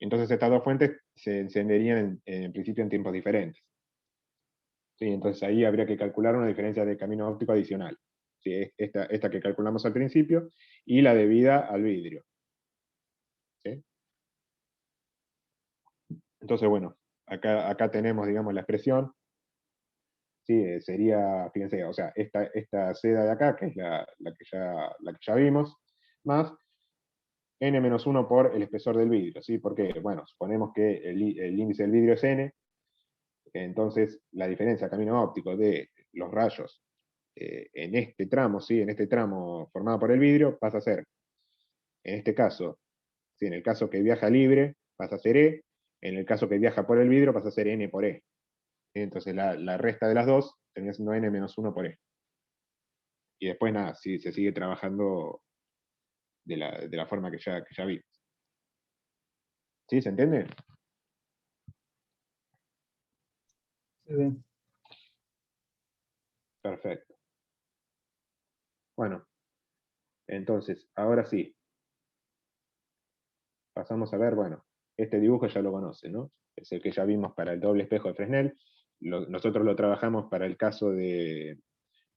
Entonces estas dos fuentes se encenderían en principio en tiempos diferentes. ¿Sí? Entonces ahí habría que calcular una diferencia de camino óptico adicional. ¿Sí? Esta que calculamos al principio y la debida al vidrio. ¿Sí? Entonces, bueno, acá tenemos, digamos, la expresión. Sí, sería, fíjense, o sea, esta seda de acá, que es la que ya vimos, más n-1 por el espesor del vidrio, ¿sí? Porque, bueno, suponemos que el índice del vidrio es n, entonces la diferencia de camino óptico de los rayos en este tramo, ¿sí? En este tramo formado por el vidrio, pasa a ser, en este caso, ¿sí? En el caso que viaja libre, pasa a ser e, en el caso que viaja por el vidrio, pasa a ser n por e. Entonces la resta de las dos termina siendo n-1 por e. Y después nada, sí, se sigue trabajando de la forma que ya vimos. ¿Sí? ¿Se entiende? Sí. Perfecto. Bueno, entonces, ahora sí. Pasamos a ver, bueno, este dibujo ya lo conocen, ¿no? Es el que ya vimos para el doble espejo de Fresnel. Nosotros lo trabajamos para el caso de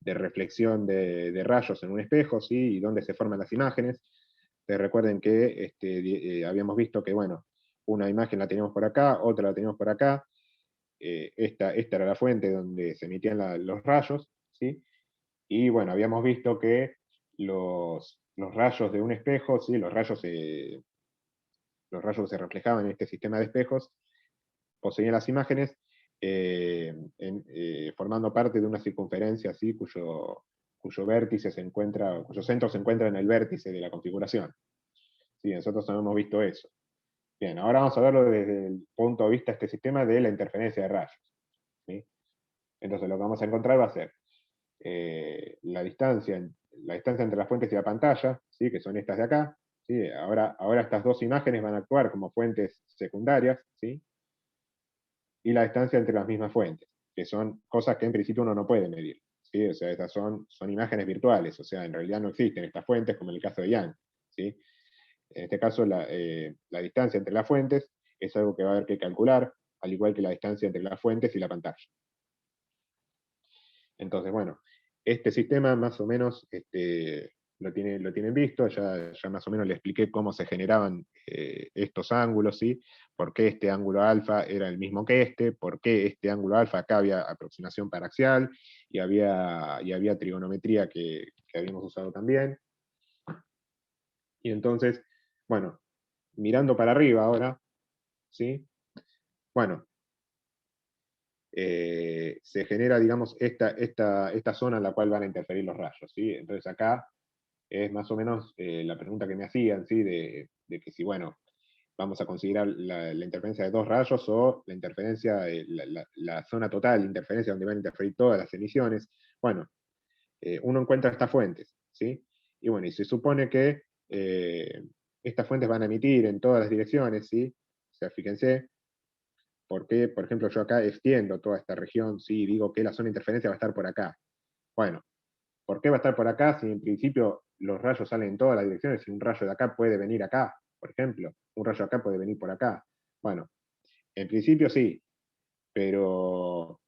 reflexión de rayos en un espejo, ¿sí? Y dónde se forman las imágenes. Recuerden que habíamos visto que, bueno, una imagen la teníamos por acá, otra la teníamos por acá. Esta era la fuente donde se emitían los rayos, ¿sí? Y bueno, habíamos visto que los rayos de un espejo, ¿sí? Los rayos que se reflejaban en este sistema de espejos poseían las imágenes formando parte de una circunferencia, ¿sí? cuyo vértice se encuentra, cuyo centro se encuentra en el vértice de la configuración. ¿Sí? Nosotros no hemos visto eso. Bien, ahora vamos a verlo desde el punto de vista de este sistema de la interferencia de rayos. ¿Sí? Entonces lo que vamos a encontrar va a ser la distancia entre las fuentes y la pantalla, ¿sí? Que son estas de acá. ¿Sí? Ahora estas dos imágenes van a actuar como fuentes secundarias, ¿sí? Y la distancia entre las mismas fuentes, que son cosas que en principio uno no puede medir. ¿Sí? O sea, estas son imágenes virtuales, o sea, en realidad no existen estas fuentes, como en el caso de Yang. ¿sí? En este caso, la distancia entre las fuentes es algo que va a haber que calcular, al igual que la distancia entre las fuentes y la pantalla. Entonces, bueno, este sistema más o menos lo tienen visto, ya más o menos le expliqué cómo se generaban estos ángulos, ¿sí? Por qué este ángulo alfa era el mismo que por qué este ángulo alfa acá había aproximación paraxial, y había trigonometría que habíamos usado también. Y entonces, bueno, mirando para arriba ahora, ¿sí? Bueno, se genera, digamos, esta zona en la cual van a interferir los rayos, ¿sí? Entonces acá es más o menos la pregunta que me hacían, ¿sí? De que si, bueno, vamos a considerar la interferencia de dos rayos o la interferencia, la zona total de interferencia donde van a interferir todas las emisiones. Bueno, uno encuentra estas fuentes, ¿sí? Y bueno, y se supone que estas fuentes van a emitir en todas las direcciones, ¿sí? O sea, fíjense, porque, por ejemplo, yo acá extiendo toda esta región, ¿sí? Digo que la zona de interferencia va a estar por acá. Bueno, ¿por qué va a estar por acá si en principio los rayos salen en todas las direcciones? Si un rayo de acá puede venir acá, por ejemplo, un rayo de acá puede venir por acá. Bueno, en principio sí, pero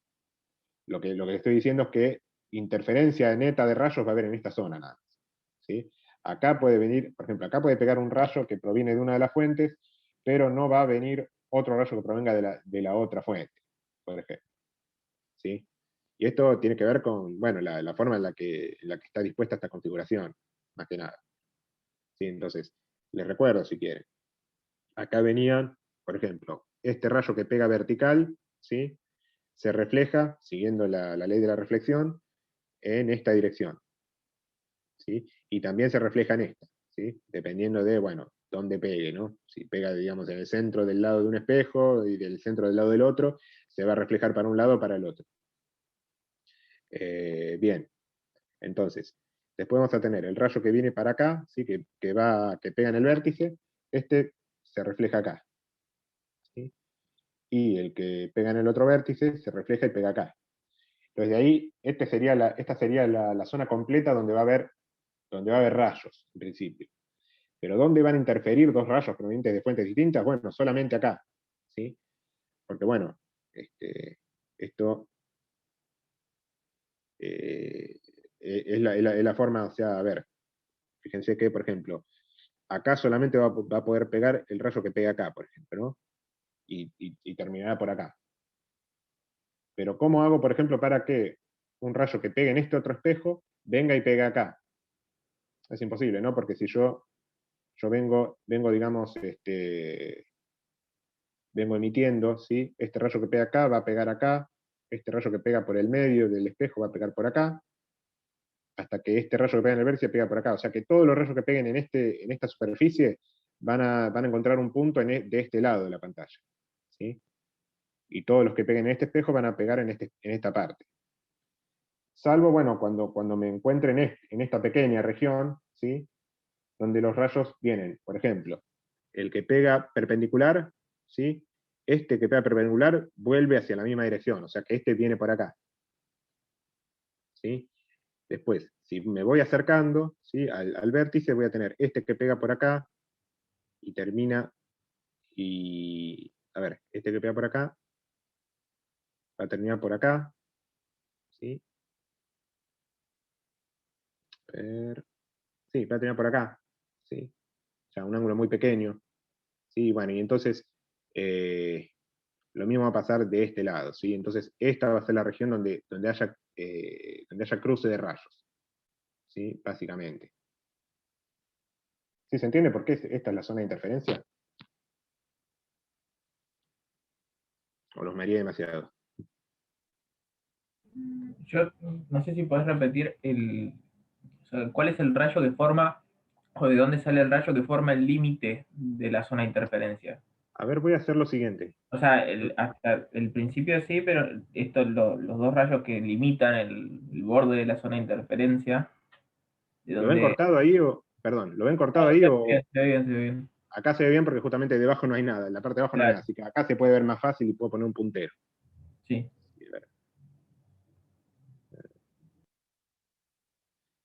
lo que estoy diciendo es que interferencia neta de rayos va a haber en esta zona nada más, ¿sí? Acá puede venir, por ejemplo, acá puede pegar un rayo que proviene de una de las fuentes, pero no va a venir otro rayo que provenga de la otra fuente, por ejemplo, ¿sí? Y esto tiene que ver con, bueno, la forma en la que está dispuesta esta configuración, más que nada, ¿sí? Entonces, les recuerdo si quieren. Acá venían, por ejemplo, este rayo que pega vertical, ¿sí? Se refleja, siguiendo la ley de la reflexión, en esta dirección, ¿sí? Y también se refleja en esta, ¿sí? Dependiendo de, bueno, dónde pegue, ¿no? Si pega, digamos, en el centro del lado de un espejo y del centro del lado del otro, se va a reflejar para un lado o para el otro. Bien, entonces, después vamos a tener el rayo que viene para acá, ¿sí? que pega en el vértice, este se refleja acá, ¿sí? Y el que pega en el otro vértice se refleja y pega acá. Entonces de ahí, esta sería la zona completa donde va a haber rayos, en principio. Pero ¿dónde van a interferir dos rayos provenientes de fuentes distintas? Bueno, solamente acá, ¿sí? Porque bueno, esto es la forma, o sea, a ver, fíjense que, por ejemplo, acá solamente va a poder pegar el rayo que pega acá, por ejemplo, ¿no? Y terminará por acá. Pero ¿cómo hago, por ejemplo, para que un rayo que pegue en este otro espejo venga y pegue acá? Es imposible, ¿no? Porque si yo vengo, digamos, vengo emitiendo, ¿sí? Este rayo que pega acá va a pegar acá, este rayo que pega por el medio del espejo va a pegar por acá, hasta que este rayo que pega en el vértice pega por acá. O sea que todos los rayos que peguen en esta superficie van a encontrar un punto de este lado de la pantalla, ¿sí? Y todos los que peguen en este espejo van a pegar en esta parte. Salvo, bueno, cuando me encuentre en esta pequeña región, ¿sí? Donde los rayos vienen, por ejemplo, el que pega perpendicular, ¿sí? Este que pega perpendicular vuelve hacia la misma dirección, o sea que este viene por acá, ¿sí? Después, si me voy acercando, ¿sí? al vértice, voy a tener este que pega por acá y termina, a ver, este que pega por acá va a terminar por acá, ¿sí? A ver, sí, va a terminar por acá, ¿sí? O sea, un ángulo muy pequeño, ¿sí? Bueno, y entonces lo mismo va a pasar de este lado, ¿sí? Entonces esta va a ser la región donde haya cruce de rayos, ¿sí? Básicamente. ¿Sí se entiende por qué esta es la zona de interferencia? ¿O los mareé demasiado? Yo no sé si podés repetir o sea, cuál es el rayo que forma, o de dónde sale el rayo que forma el límite de la zona de interferencia. A ver, voy a hacer lo siguiente. O sea, hasta el principio sí, pero los dos rayos que limitan el borde de la zona de interferencia, de ¿Lo ven donde... cortado ahí o...? Perdón, ¿lo ven cortado No, ahí se o...? ve bien, se ve bien, se ve bien. Acá se ve bien porque justamente debajo no hay nada, en la parte de abajo no hay Claro, nada, así que acá se puede ver más fácil y puedo poner un puntero. sí.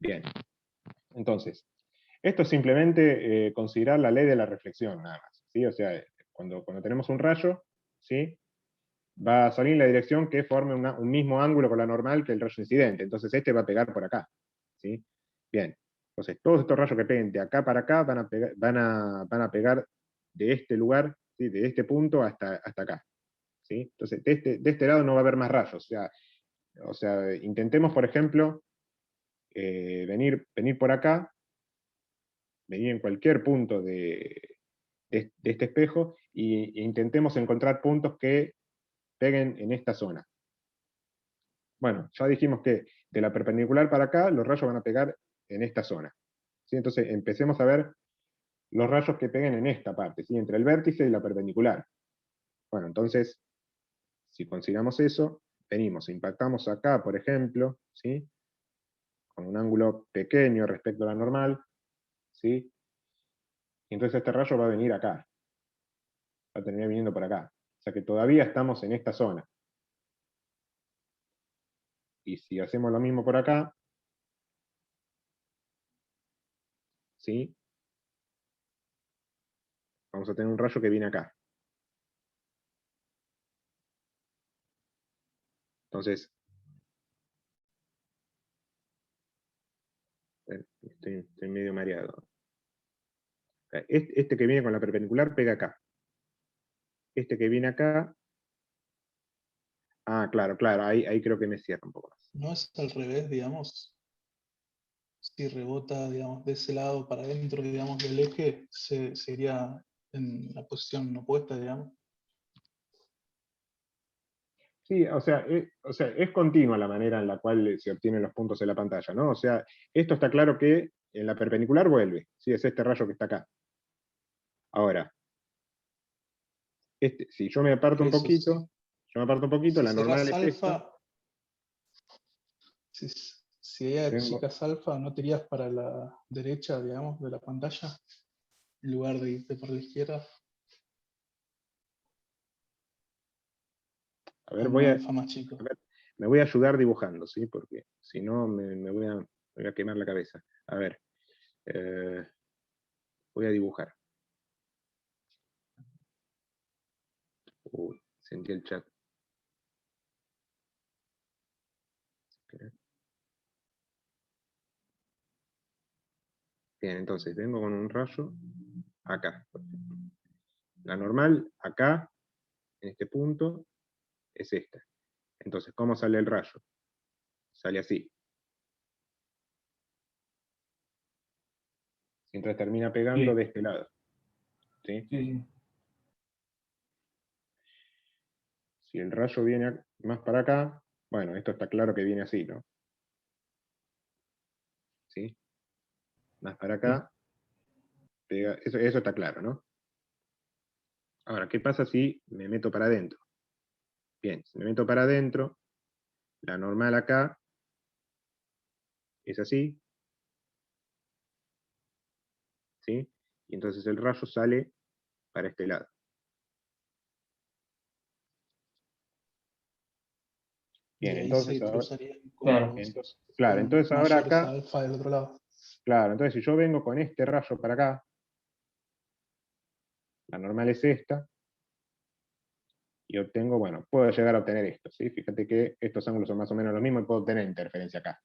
Bien. Entonces, Esto es simplemente considerar la ley de la reflexión, nada más, ¿sí? O sea, cuando tenemos un rayo, ¿sí? Va a salir en la dirección que forme un mismo ángulo con la normal que el rayo incidente. Entonces este va a pegar por acá, ¿sí? Bien. Entonces todos estos rayos que peguen de acá para acá van a pegar de este lugar, ¿sí? De este punto hasta acá, ¿sí? Entonces de este lado no va a haber más rayos. O sea intentemos, por ejemplo, venir por acá, venir en cualquier punto de este espejo e intentemos encontrar puntos que peguen en esta zona. Bueno, ya dijimos que de la perpendicular para acá los rayos van a pegar en esta zona, ¿sí? Entonces empecemos a ver los rayos que peguen en esta parte, ¿sí? Entre el vértice y la perpendicular. Bueno, entonces, si consideramos eso, venimos, impactamos acá, por ejemplo, ¿sí? Con un ángulo pequeño respecto a la normal, ¿sí? Y entonces este rayo va a venir acá, va a terminar viniendo por acá. O sea que todavía estamos en esta zona. Y si hacemos lo mismo por acá, ¿sí? Vamos a tener un rayo que viene acá. Entonces, estoy medio mareado. Este que viene con la perpendicular pega acá. Este que viene acá. Ah, claro, ahí creo que me cierra un poco más. No es al revés, digamos. Si rebota, digamos, de ese lado para adentro, digamos, del eje, sería en la posición opuesta, digamos. Sí, o sea, es continua la manera en la cual se obtienen los puntos en la pantalla, ¿no? O sea, esto está claro que en la perpendicular vuelve, ¿sí? Es este rayo que está acá. Ahora, si yo me aparto Por un eso, poquito, si la normal cerrás es esta. alfa, si hay chicas alfa, ¿no te irías para la derecha, digamos, de la pantalla? En lugar de irte por la izquierda. A ver, Alfa más chico. me voy a ayudar dibujando, ¿sí? Porque si no me voy a quemar la cabeza. A ver, voy a dibujar. Uy, sentí el chat. Bien, entonces vengo con un rayo acá. Por ejemplo. La normal acá, en este punto, es esta. Entonces, ¿cómo sale el rayo? Sale así. Entonces termina pegando Sí. de este lado. ¿Sí? Sí. Si el rayo viene más para acá, bueno, esto está claro que viene así, ¿no? ¿Sí? Más para acá, pega, eso está claro, ¿no? Ahora, ¿qué pasa si me meto para adentro? Bien, si me meto para adentro, la normal acá es así, ¿sí? Y entonces el rayo sale para este lado. Y Bien, ahí entonces se ahora, cruzarían Claro. claro, con entonces ahora mayores acá, alfa del otro lado. claro, entonces si yo vengo con este rayo para acá, la normal es esta, y obtengo, bueno, puedo llegar a obtener esto, ¿sí? Fíjate que estos ángulos son más o menos los mismos y puedo obtener interferencia acá,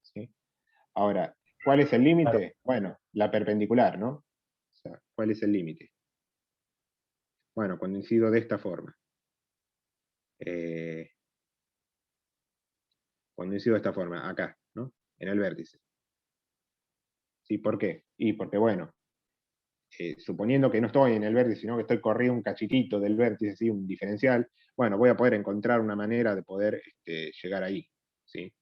¿sí? Ahora, ¿cuál es el límite? Bueno, la perpendicular, ¿no? O sea, ¿cuál es el límite? Bueno, cuando incido de esta forma. Cuando incido de esta forma, acá, ¿no? En el vértice. ¿Sí? ¿Por qué? Y porque, bueno, suponiendo que no estoy en el vértice, sino que estoy corrido un cachitito del vértice, ¿sí? Un diferencial, bueno, voy a poder encontrar una manera de poder llegar ahí, ¿sí?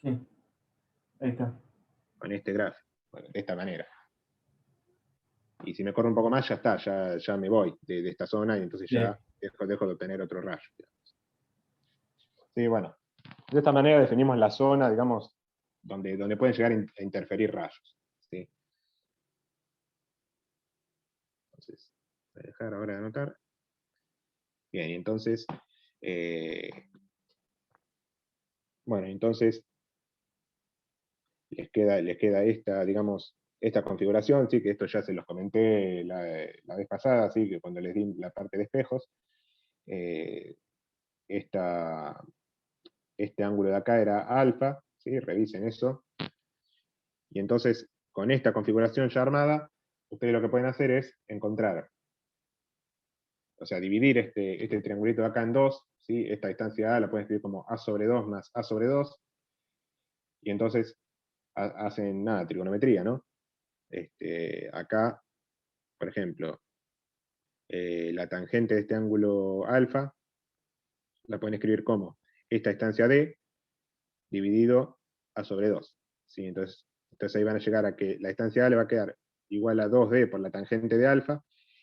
Sí. Ahí está. Con este gráfico, bueno, de esta manera. Y si me corro un poco más, ya está, ya me voy de esta zona y entonces ya dejo de obtener otro rayo. Digamos. Sí, bueno, de esta manera definimos la zona, digamos, donde pueden llegar a interferir rayos. ¿Sí? Entonces, voy a dejar ahora de anotar. Bien, y entonces, bueno, entonces, les queda esta, digamos, esta configuración, ¿sí? Que esto ya se los comenté la vez pasada, ¿sí? Que cuando les di la parte de espejos, este ángulo de acá era alfa, ¿sí? Revisen eso. Y entonces, con esta configuración ya armada, ustedes lo que pueden hacer es encontrar, o sea, dividir este triangulito de acá en dos, ¿sí? Esta distancia A la pueden escribir como A sobre 2 más A sobre 2, y entonces hacen nada, trigonometría, ¿no? Acá, por ejemplo, la tangente de este ángulo alfa, la pueden escribir como esta distancia D dividido A sobre 2, ¿sí? Entonces ahí van a llegar a que la distancia A le va a quedar igual a 2D por la tangente de alfa,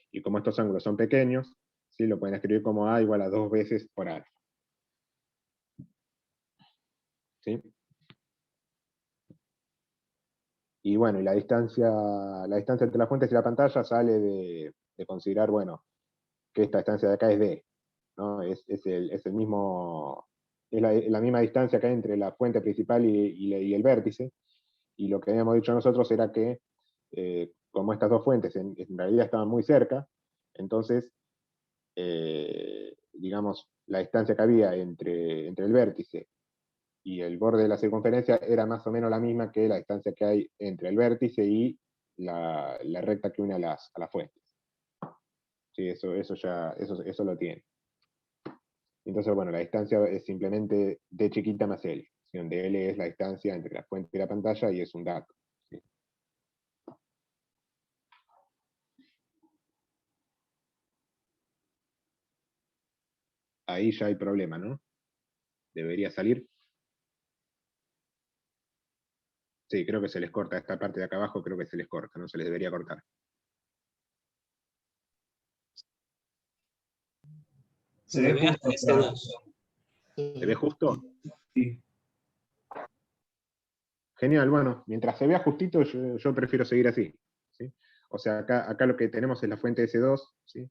y como estos ángulos son pequeños, ¿sí? Lo pueden escribir como A igual a 2 veces por alfa. ¿Sí? Y bueno, y la distancia entre las fuentes y la pantalla sale de considerar, bueno, que esta distancia de acá es D, ¿no? Es el mismo, es la misma distancia que hay entre la fuente principal y el vértice, y lo que habíamos dicho nosotros era que, como estas dos fuentes en realidad estaban muy cerca, entonces, digamos, la distancia que había entre el vértice y el borde de la circunferencia era más o menos la misma que la distancia que hay entre el vértice y la recta que une a las fuentes. Sí, eso lo tiene. Entonces, bueno, la distancia es simplemente d chiquita más L, ¿sí? Donde L es la distancia entre la fuente y la pantalla y es un dato. ¿Sí? Ahí ya hay problema, ¿no? Debería salir. Sí, creo que se les corta esta parte de acá abajo, creo que se les corta, no se les debería cortar. Se ve justo, ¿Se ve justo? sí. Genial, bueno, mientras se vea justito, yo prefiero seguir así, ¿sí? O sea, acá lo que tenemos es la fuente S2, ¿sí?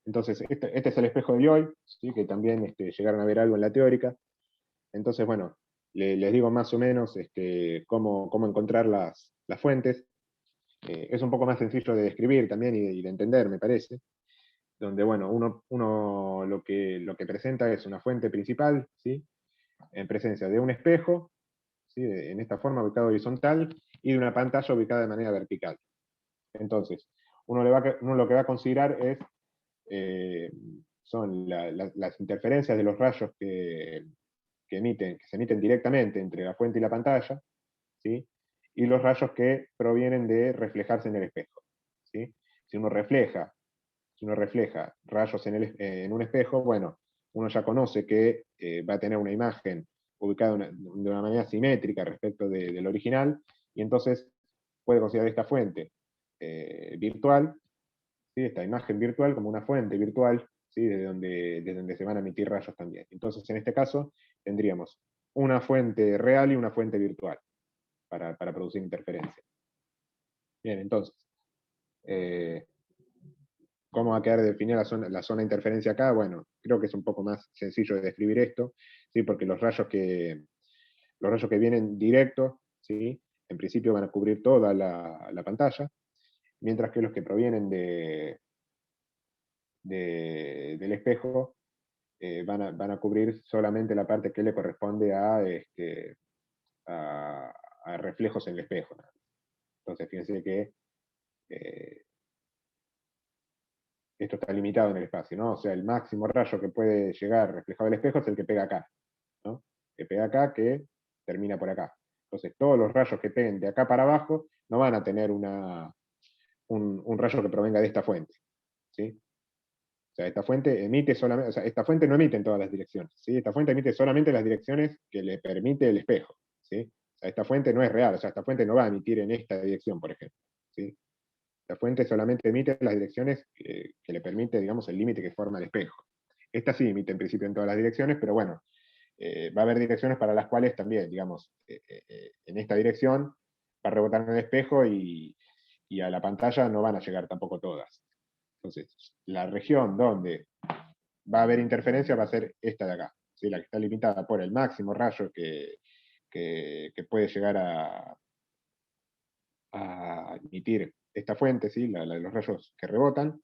Entonces, este es el espejo de Lioy, ¿sí? Que también llegaron a ver algo en la teórica. Entonces, bueno, les digo más o menos cómo encontrar las fuentes. Es un poco más sencillo de describir también y de entender, me parece. Donde, bueno, uno lo que presenta es una fuente principal, ¿sí? En presencia de un espejo, ¿sí? En esta forma ubicado horizontal, y de una pantalla ubicada de manera vertical. Entonces, uno lo que va a considerar son las interferencias de los rayos que se emiten directamente entre la fuente y la pantalla, ¿sí? Y los rayos que provienen de reflejarse en el espejo, ¿sí? Si uno refleja rayos en un espejo, bueno, uno ya conoce que va a tener una imagen ubicada de una manera simétrica respecto del original, y entonces puede considerar esta fuente virtual, ¿sí? Esta imagen virtual como una fuente virtual, ¿sí? de donde se van a emitir rayos también. Entonces, en este caso, tendríamos una fuente real y una fuente virtual para producir interferencia. Bien, entonces, ¿cómo va a quedar definida la zona de interferencia acá? Bueno, creo que es un poco más sencillo de describir esto, ¿sí? Porque los rayos que vienen directos, ¿sí? En principio van a cubrir toda la pantalla, mientras que los que provienen del espejo van a cubrir solamente la parte que le corresponde a reflejos en el espejo, ¿no? Entonces, fíjense que esto está limitado en el espacio, ¿no? O sea, el máximo rayo que puede llegar reflejado al espejo es el que pega acá, ¿no? Que pega acá, que termina por acá. Entonces, todos los rayos que peguen de acá para abajo no van a tener un rayo que provenga de esta fuente, ¿sí? O sea, esta fuente emite solamente, o sea, esta fuente no emite en todas las direcciones, ¿sí? Esta fuente emite solamente las direcciones que le permite el espejo, ¿sí? O sea, esta fuente no es real, o sea, esta fuente no va a emitir en esta dirección, por ejemplo, ¿sí? La fuente solamente emite las direcciones que le permite, digamos, el límite que forma el espejo. Esta sí emite en principio en todas las direcciones, pero bueno, va a haber direcciones para las cuales también, digamos, en esta dirección va a rebotar en el espejo y a la pantalla no van a llegar tampoco todas. Entonces, la región donde va a haber interferencia va a ser esta de acá, ¿sí? La que está limitada por el máximo rayo que que puede llegar a emitir esta fuente, ¿sí? Los rayos que rebotan.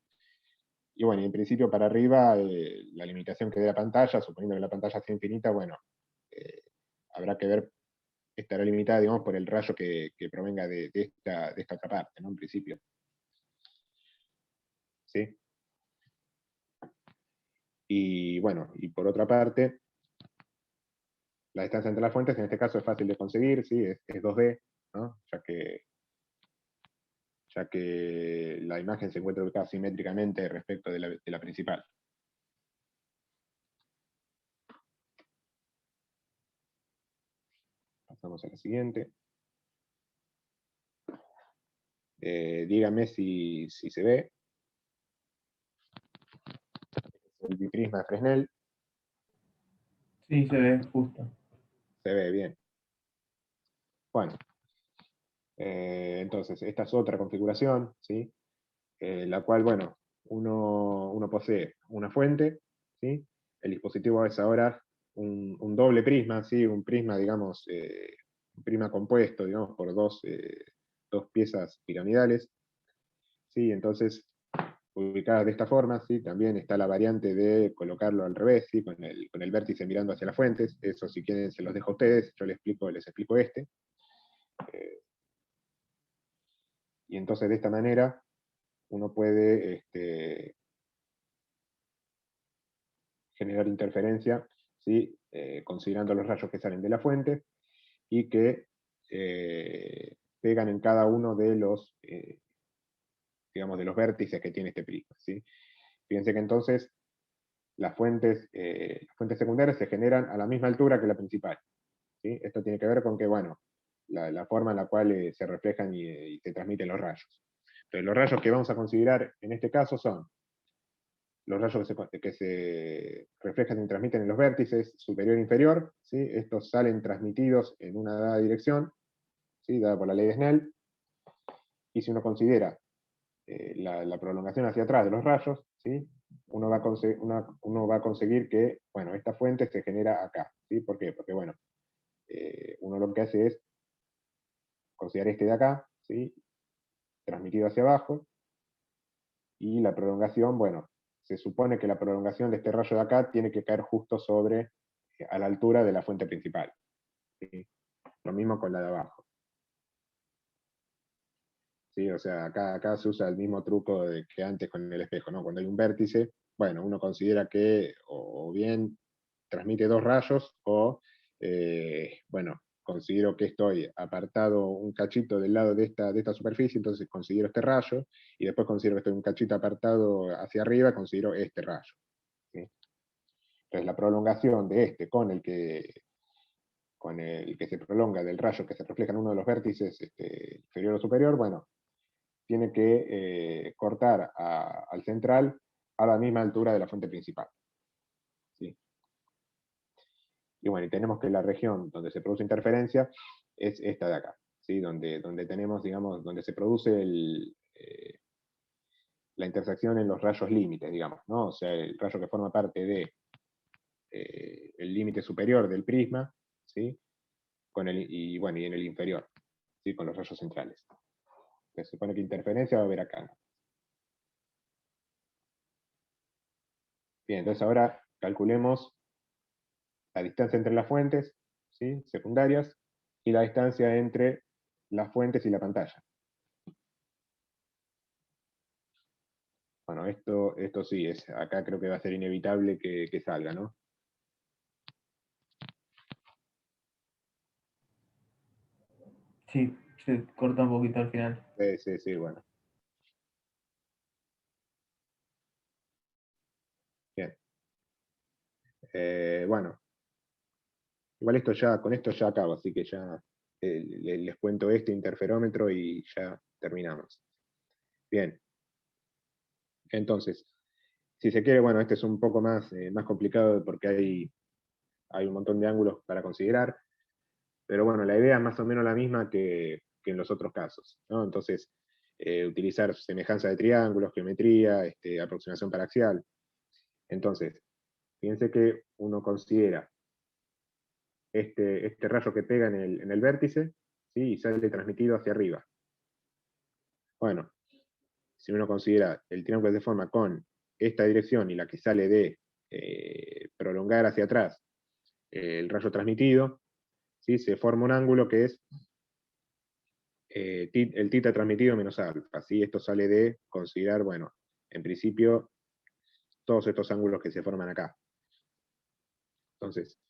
Y bueno, y en principio para arriba, la limitación que dé la pantalla, suponiendo que la pantalla sea infinita, bueno, habrá que ver, estará limitada, digamos, por el rayo que provenga de esta otra parte, ¿no? En principio. ¿Sí? Y bueno, y por otra parte, la distancia entre las fuentes en este caso es fácil de conseguir, ¿sí? Es 2D, ¿no? Ya que la imagen se encuentra ubicada simétricamente respecto de la principal. Pasamos a la siguiente. Dígame si se ve. El biprisma de Fresnel. Sí, se ve justo. Se ve bien. Bueno. Entonces, esta es otra configuración, ¿sí? La cual, bueno, uno posee una fuente, ¿sí? El dispositivo es ahora un doble prisma, ¿sí? Un prisma, digamos, un prisma compuesto, digamos, por dos piezas piramidales, ¿sí? Entonces, ubicadas de esta forma, ¿sí? También está la variante de colocarlo al revés, ¿sí? Con el vértice mirando hacia las fuentes. Eso, si quieren, se los dejo a ustedes, yo les explico este. Y entonces, de esta manera, uno puede generar interferencia, ¿sí? Considerando los rayos que salen de la fuente y que pegan en cada uno de los, digamos, de los vértices que tiene este prisma, ¿sí? Fíjense que entonces las fuentes secundarias se generan a la misma altura que la principal, ¿sí? Esto tiene que ver con que, bueno, la forma en la cual se reflejan y se transmiten los rayos. Entonces, los rayos que vamos a considerar en este caso son los rayos que se reflejan y transmiten en los vértices superior e inferior, ¿sí? Estos salen transmitidos en una dada dirección, ¿sí? Dada por la ley de Snell, y si uno considera la prolongación hacia atrás de los rayos, ¿sí? Uno va a conseguir que, bueno, esta fuente se genera acá, ¿sí? ¿Por qué? Porque, bueno, uno lo que hace es considerar este de acá, ¿sí? Transmitido hacia abajo, y la prolongación, bueno, se supone que la prolongación de este rayo de acá tiene que caer justo a la altura de la fuente principal, ¿sí? Lo mismo con la de abajo. ¿Sí? O sea, acá se usa el mismo truco que antes con el espejo, ¿no? Cuando hay un vértice, bueno, uno considera que o bien transmite dos rayos, o, bueno, considero que estoy apartado un cachito del lado de esta superficie, entonces considero este rayo, y después considero que estoy un cachito apartado hacia arriba, considero este rayo, ¿sí? Entonces la prolongación de con el que se prolonga del rayo que se refleja en uno de los vértices inferior o superior, bueno, tiene que cortar al central a la misma altura de la fuente principal, ¿sí? Y bueno, y tenemos que la región donde se produce interferencia es esta de acá, ¿sí? Donde tenemos, digamos, donde se produce la intersección en los rayos límites, digamos, ¿no? O sea, el rayo que forma parte de el límite superior del prisma, ¿sí? Y bueno, y en el inferior, ¿sí? Con los rayos centrales. Se supone que interferencia va a haber acá, ¿no? Bien, entonces ahora calculemos la distancia entre las fuentes, ¿sí? Secundarias, y la distancia entre las fuentes y la pantalla. Bueno, esto sí, acá creo que va a ser inevitable que salga, ¿no? Sí, se corta un poquito al final. Sí, bueno. Bien. Bueno, igual con esto ya acabo, así que ya les cuento este interferómetro y ya terminamos. Bien. Entonces, si se quiere, bueno, este es un poco más complicado porque hay un montón de ángulos para considerar, pero bueno, la idea es más o menos la misma que en los otros casos, ¿no? Entonces, utilizar semejanza de triángulos, geometría, aproximación paraxial. Entonces, fíjense que uno considera este rayo que pega en el vértice, ¿sí? Y sale transmitido hacia arriba. Bueno, si uno considera el triángulo que se forma con esta dirección y la que sale de prolongar hacia atrás el rayo transmitido, ¿sí? Se forma un ángulo que es el θ transmitido menos alfa, ¿sí? Esto sale de considerar, bueno, en principio, todos estos ángulos que se forman acá. Entonces,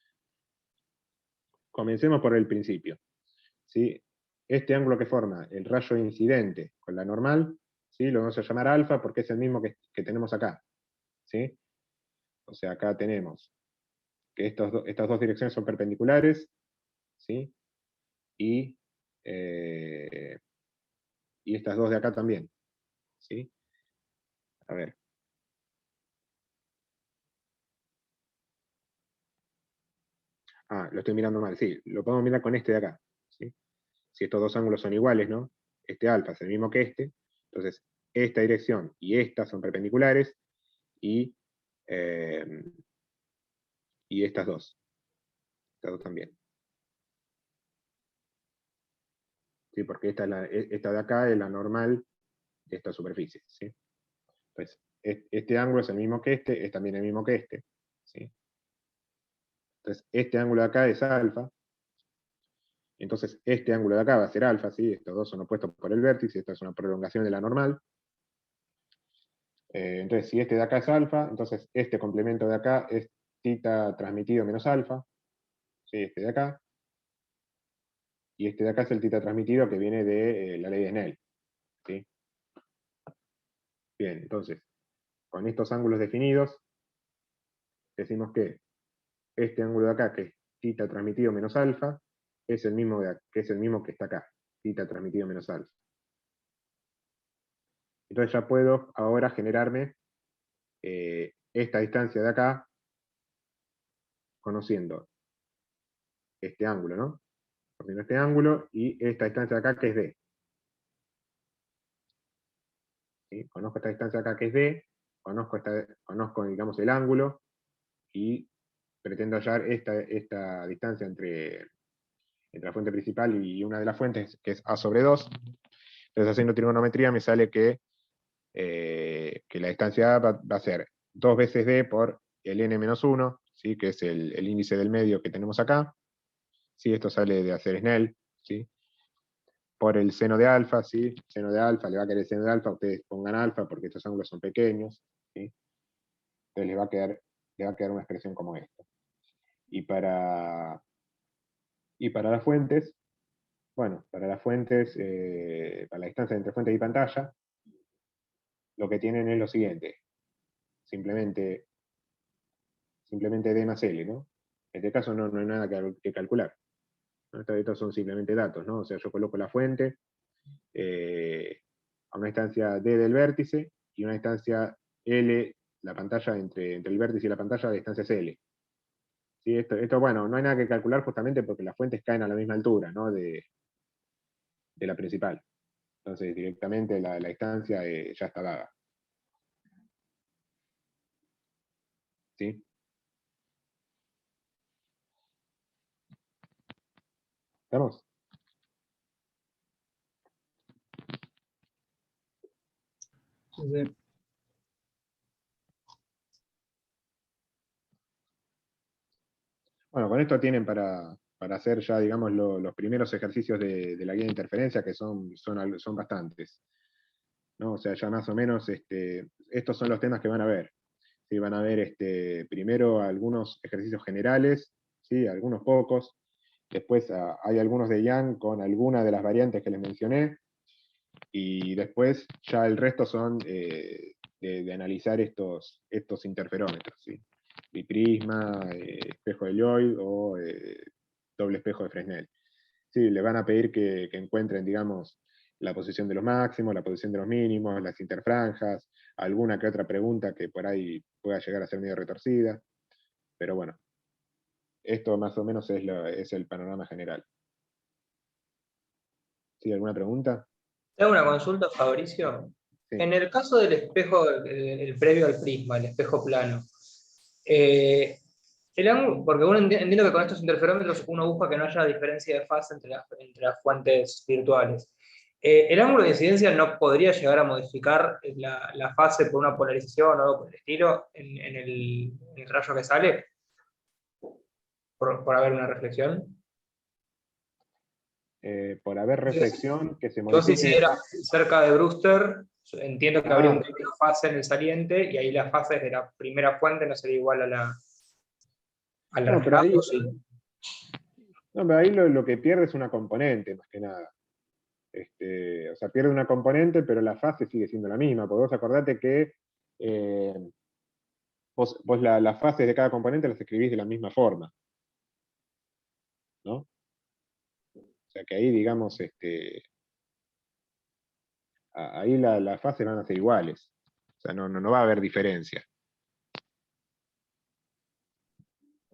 comencemos por el principio, ¿sí? Este ángulo que forma el rayo incidente con la normal, ¿sí? Lo vamos a llamar alfa porque es el mismo que tenemos acá, ¿sí? O sea, acá tenemos que estas dos direcciones son perpendiculares, ¿sí? Y estas dos de acá también, ¿sí? A ver. Ah, lo estoy mirando mal, sí, lo podemos mirar con este de acá, ¿sí? Si estos dos ángulos son iguales, ¿no? Este alfa es el mismo que este, entonces esta dirección y esta son perpendiculares, y estas dos también. ¿Sí? Porque esta de acá es la normal de esta superficie, ¿sí? Entonces, este ángulo es el mismo que este, es también el mismo que este, ¿sí? Entonces, este ángulo de acá es alfa, entonces este ángulo de acá va a ser alfa, ¿sí? Estos dos son opuestos por el vértice, esta es una prolongación de la normal. Entonces, si este de acá es alfa, entonces este complemento de acá es θ transmitido menos alfa, ¿sí? Este de acá. Y este de acá es el θ transmitido que viene de la ley de Snell, ¿sí? Bien, entonces, con estos ángulos definidos, decimos que este ángulo de acá, que es θ transmitido menos alfa, es el mismo que está acá, θ transmitido menos alfa. Entonces ya puedo ahora generarme esta distancia de acá, conociendo este ángulo, ¿no? Conociendo este ángulo y esta distancia de acá que es D. ¿Sí? Conozco esta distancia de acá que es D, conozco digamos, el ángulo, y pretendo hallar esta distancia entre la fuente principal y una de las fuentes, que es A sobre 2. Entonces, haciendo trigonometría, me sale que la distancia A va a ser 2 veces D por el n-1, ¿sí? Que es el índice del medio que tenemos acá. ¿Sí? Esto sale de hacer Snell, ¿sí? Por el seno de alfa, ¿sí? Seno de alfa, le va a quedar el seno de alfa, ustedes pongan alfa porque estos ángulos son pequeños, ¿sí? Entonces le va a quedar una expresión como esta. Y para las fuentes, bueno, para las fuentes, para la distancia entre fuente y pantalla, lo que tienen es lo siguiente, simplemente D más L, ¿no? En este caso no hay nada que calcular, ¿no? Estos son simplemente datos, ¿no? O sea, yo coloco la fuente a una distancia D del vértice y una distancia L, la pantalla entre el vértice y la pantalla, de distancia es L. ¿Sí? Esto, bueno, no hay nada que calcular justamente porque las fuentes caen a la misma altura, ¿no? de la principal. Entonces directamente la distancia ya está dada. ¿Sí? ¿Estamos? Sí. Bueno, con esto tienen para hacer ya, digamos, los primeros ejercicios de la guía de interferencia, que son bastantes, ¿no? O sea, ya más o menos estos son los temas que van a ver. ¿Sí? Van a ver primero algunos ejercicios generales, ¿sí? Algunos pocos. Después hay algunos de Young con alguna de las variantes que les mencioné. Y después ya el resto son de analizar estos interferómetros, ¿sí? Biprisma, espejo de Lloyd o doble espejo de Fresnel. Sí, le van a pedir que encuentren, digamos, la posición de los máximos, la posición de los mínimos, las interfranjas, alguna que otra pregunta que por ahí pueda llegar a ser medio retorcida. Pero bueno, esto más o menos es el panorama general. ¿Sí? ¿Alguna pregunta? Tengo una consulta, Fabricio. Sí. En el caso del espejo, el previo al prisma, el espejo plano, El ángulo, porque uno entiendo que con estos interferómetros uno busca que no haya diferencia de fase entre las fuentes virtuales. ¿El ángulo de incidencia no podría llegar a modificar la fase por una polarización o algo por el estilo en el rayo que sale? Por haber una reflexión. Por haber reflexión que se Yo si modifique. era cerca de Brewster, entiendo que habría un cambio de fase en el saliente, y ahí la fase de la primera fuente no sería igual a la No, pero ahí, reflejo, sí. no, pero ahí lo que pierde es una componente, más que nada. O sea, pierde una componente, pero la fase sigue siendo la misma, porque vos acordate que vos las fases de cada componente las escribís de la misma forma, ¿no? O sea que ahí, digamos, ahí las fases van a ser iguales. O sea, no va a haber diferencia.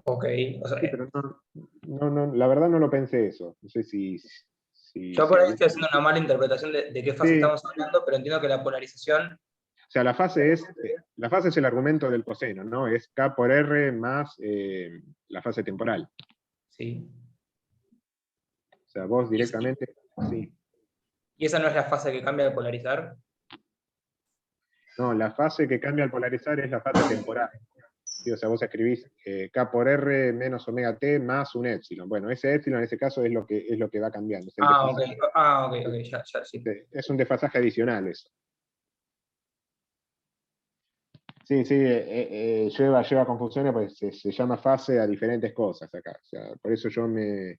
Ok, o sea, Sí, pero la verdad no lo pensé eso. No sé si yo por ahí estoy haciendo una mala interpretación de qué fase Sí. estamos hablando, pero entiendo que la polarización, O sea, la fase es el argumento del coseno, ¿no? Es K por R más la fase temporal. sí. O sea, vos directamente, sí. ¿Y esa no es la fase que cambia de polarizar? No, la fase que cambia al polarizar es la fase temporal. Sí, o sea, vos escribís K por R menos omega T más un épsilon. Bueno, ese épsilon en ese caso es lo que va cambiando. Es el desfasaje. Ok, ya, sí. Es un desfasaje adicional eso. Sí, lleva confusiones, pues se llama fase a diferentes cosas acá. O sea, por eso yo me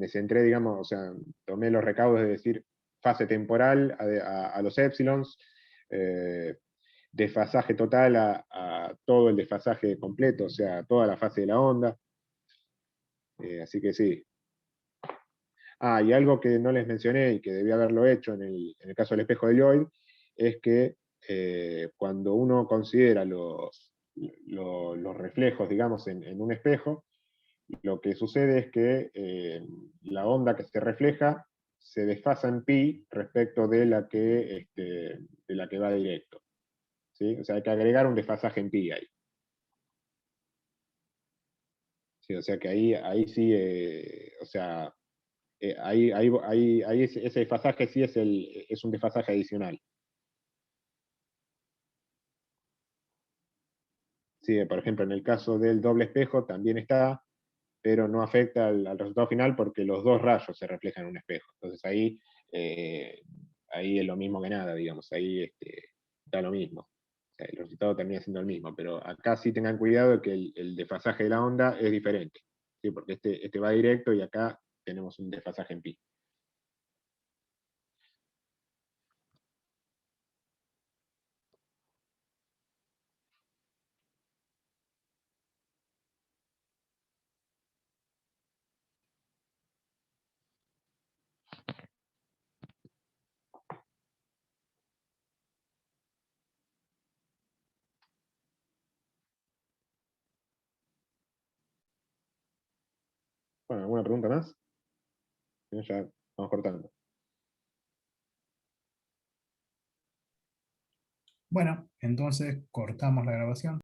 centré, digamos, o sea, tomé los recaudos de decir fase temporal a los épsilons, desfasaje total a todo el desfasaje completo, o sea, toda la fase de la onda. Así que sí. Y algo que no les mencioné y que debía haberlo hecho en el caso del espejo de Lloyd, es que cuando uno considera los reflejos, digamos, en un espejo, lo que sucede es que la onda que se refleja se desfasa en pi respecto de la que va directo. ¿Sí? O sea, hay que agregar un desfasaje en pi ahí. Sí, o sea que ahí sí, o sea, ahí ese desfasaje sí es un desfasaje adicional. Sí, por ejemplo, en el caso del doble espejo también está, pero no afecta al resultado final porque los dos rayos se reflejan en un espejo. Entonces ahí es lo mismo que nada, digamos, ahí da lo mismo. O sea, el resultado termina siendo el mismo, pero acá sí tengan cuidado de que el desfasaje de la onda es diferente, ¿sí? Porque este va directo y acá tenemos un desfasaje en pi. Bueno, ¿alguna pregunta más? Si no, ya vamos cortando. Bueno, entonces cortamos la grabación.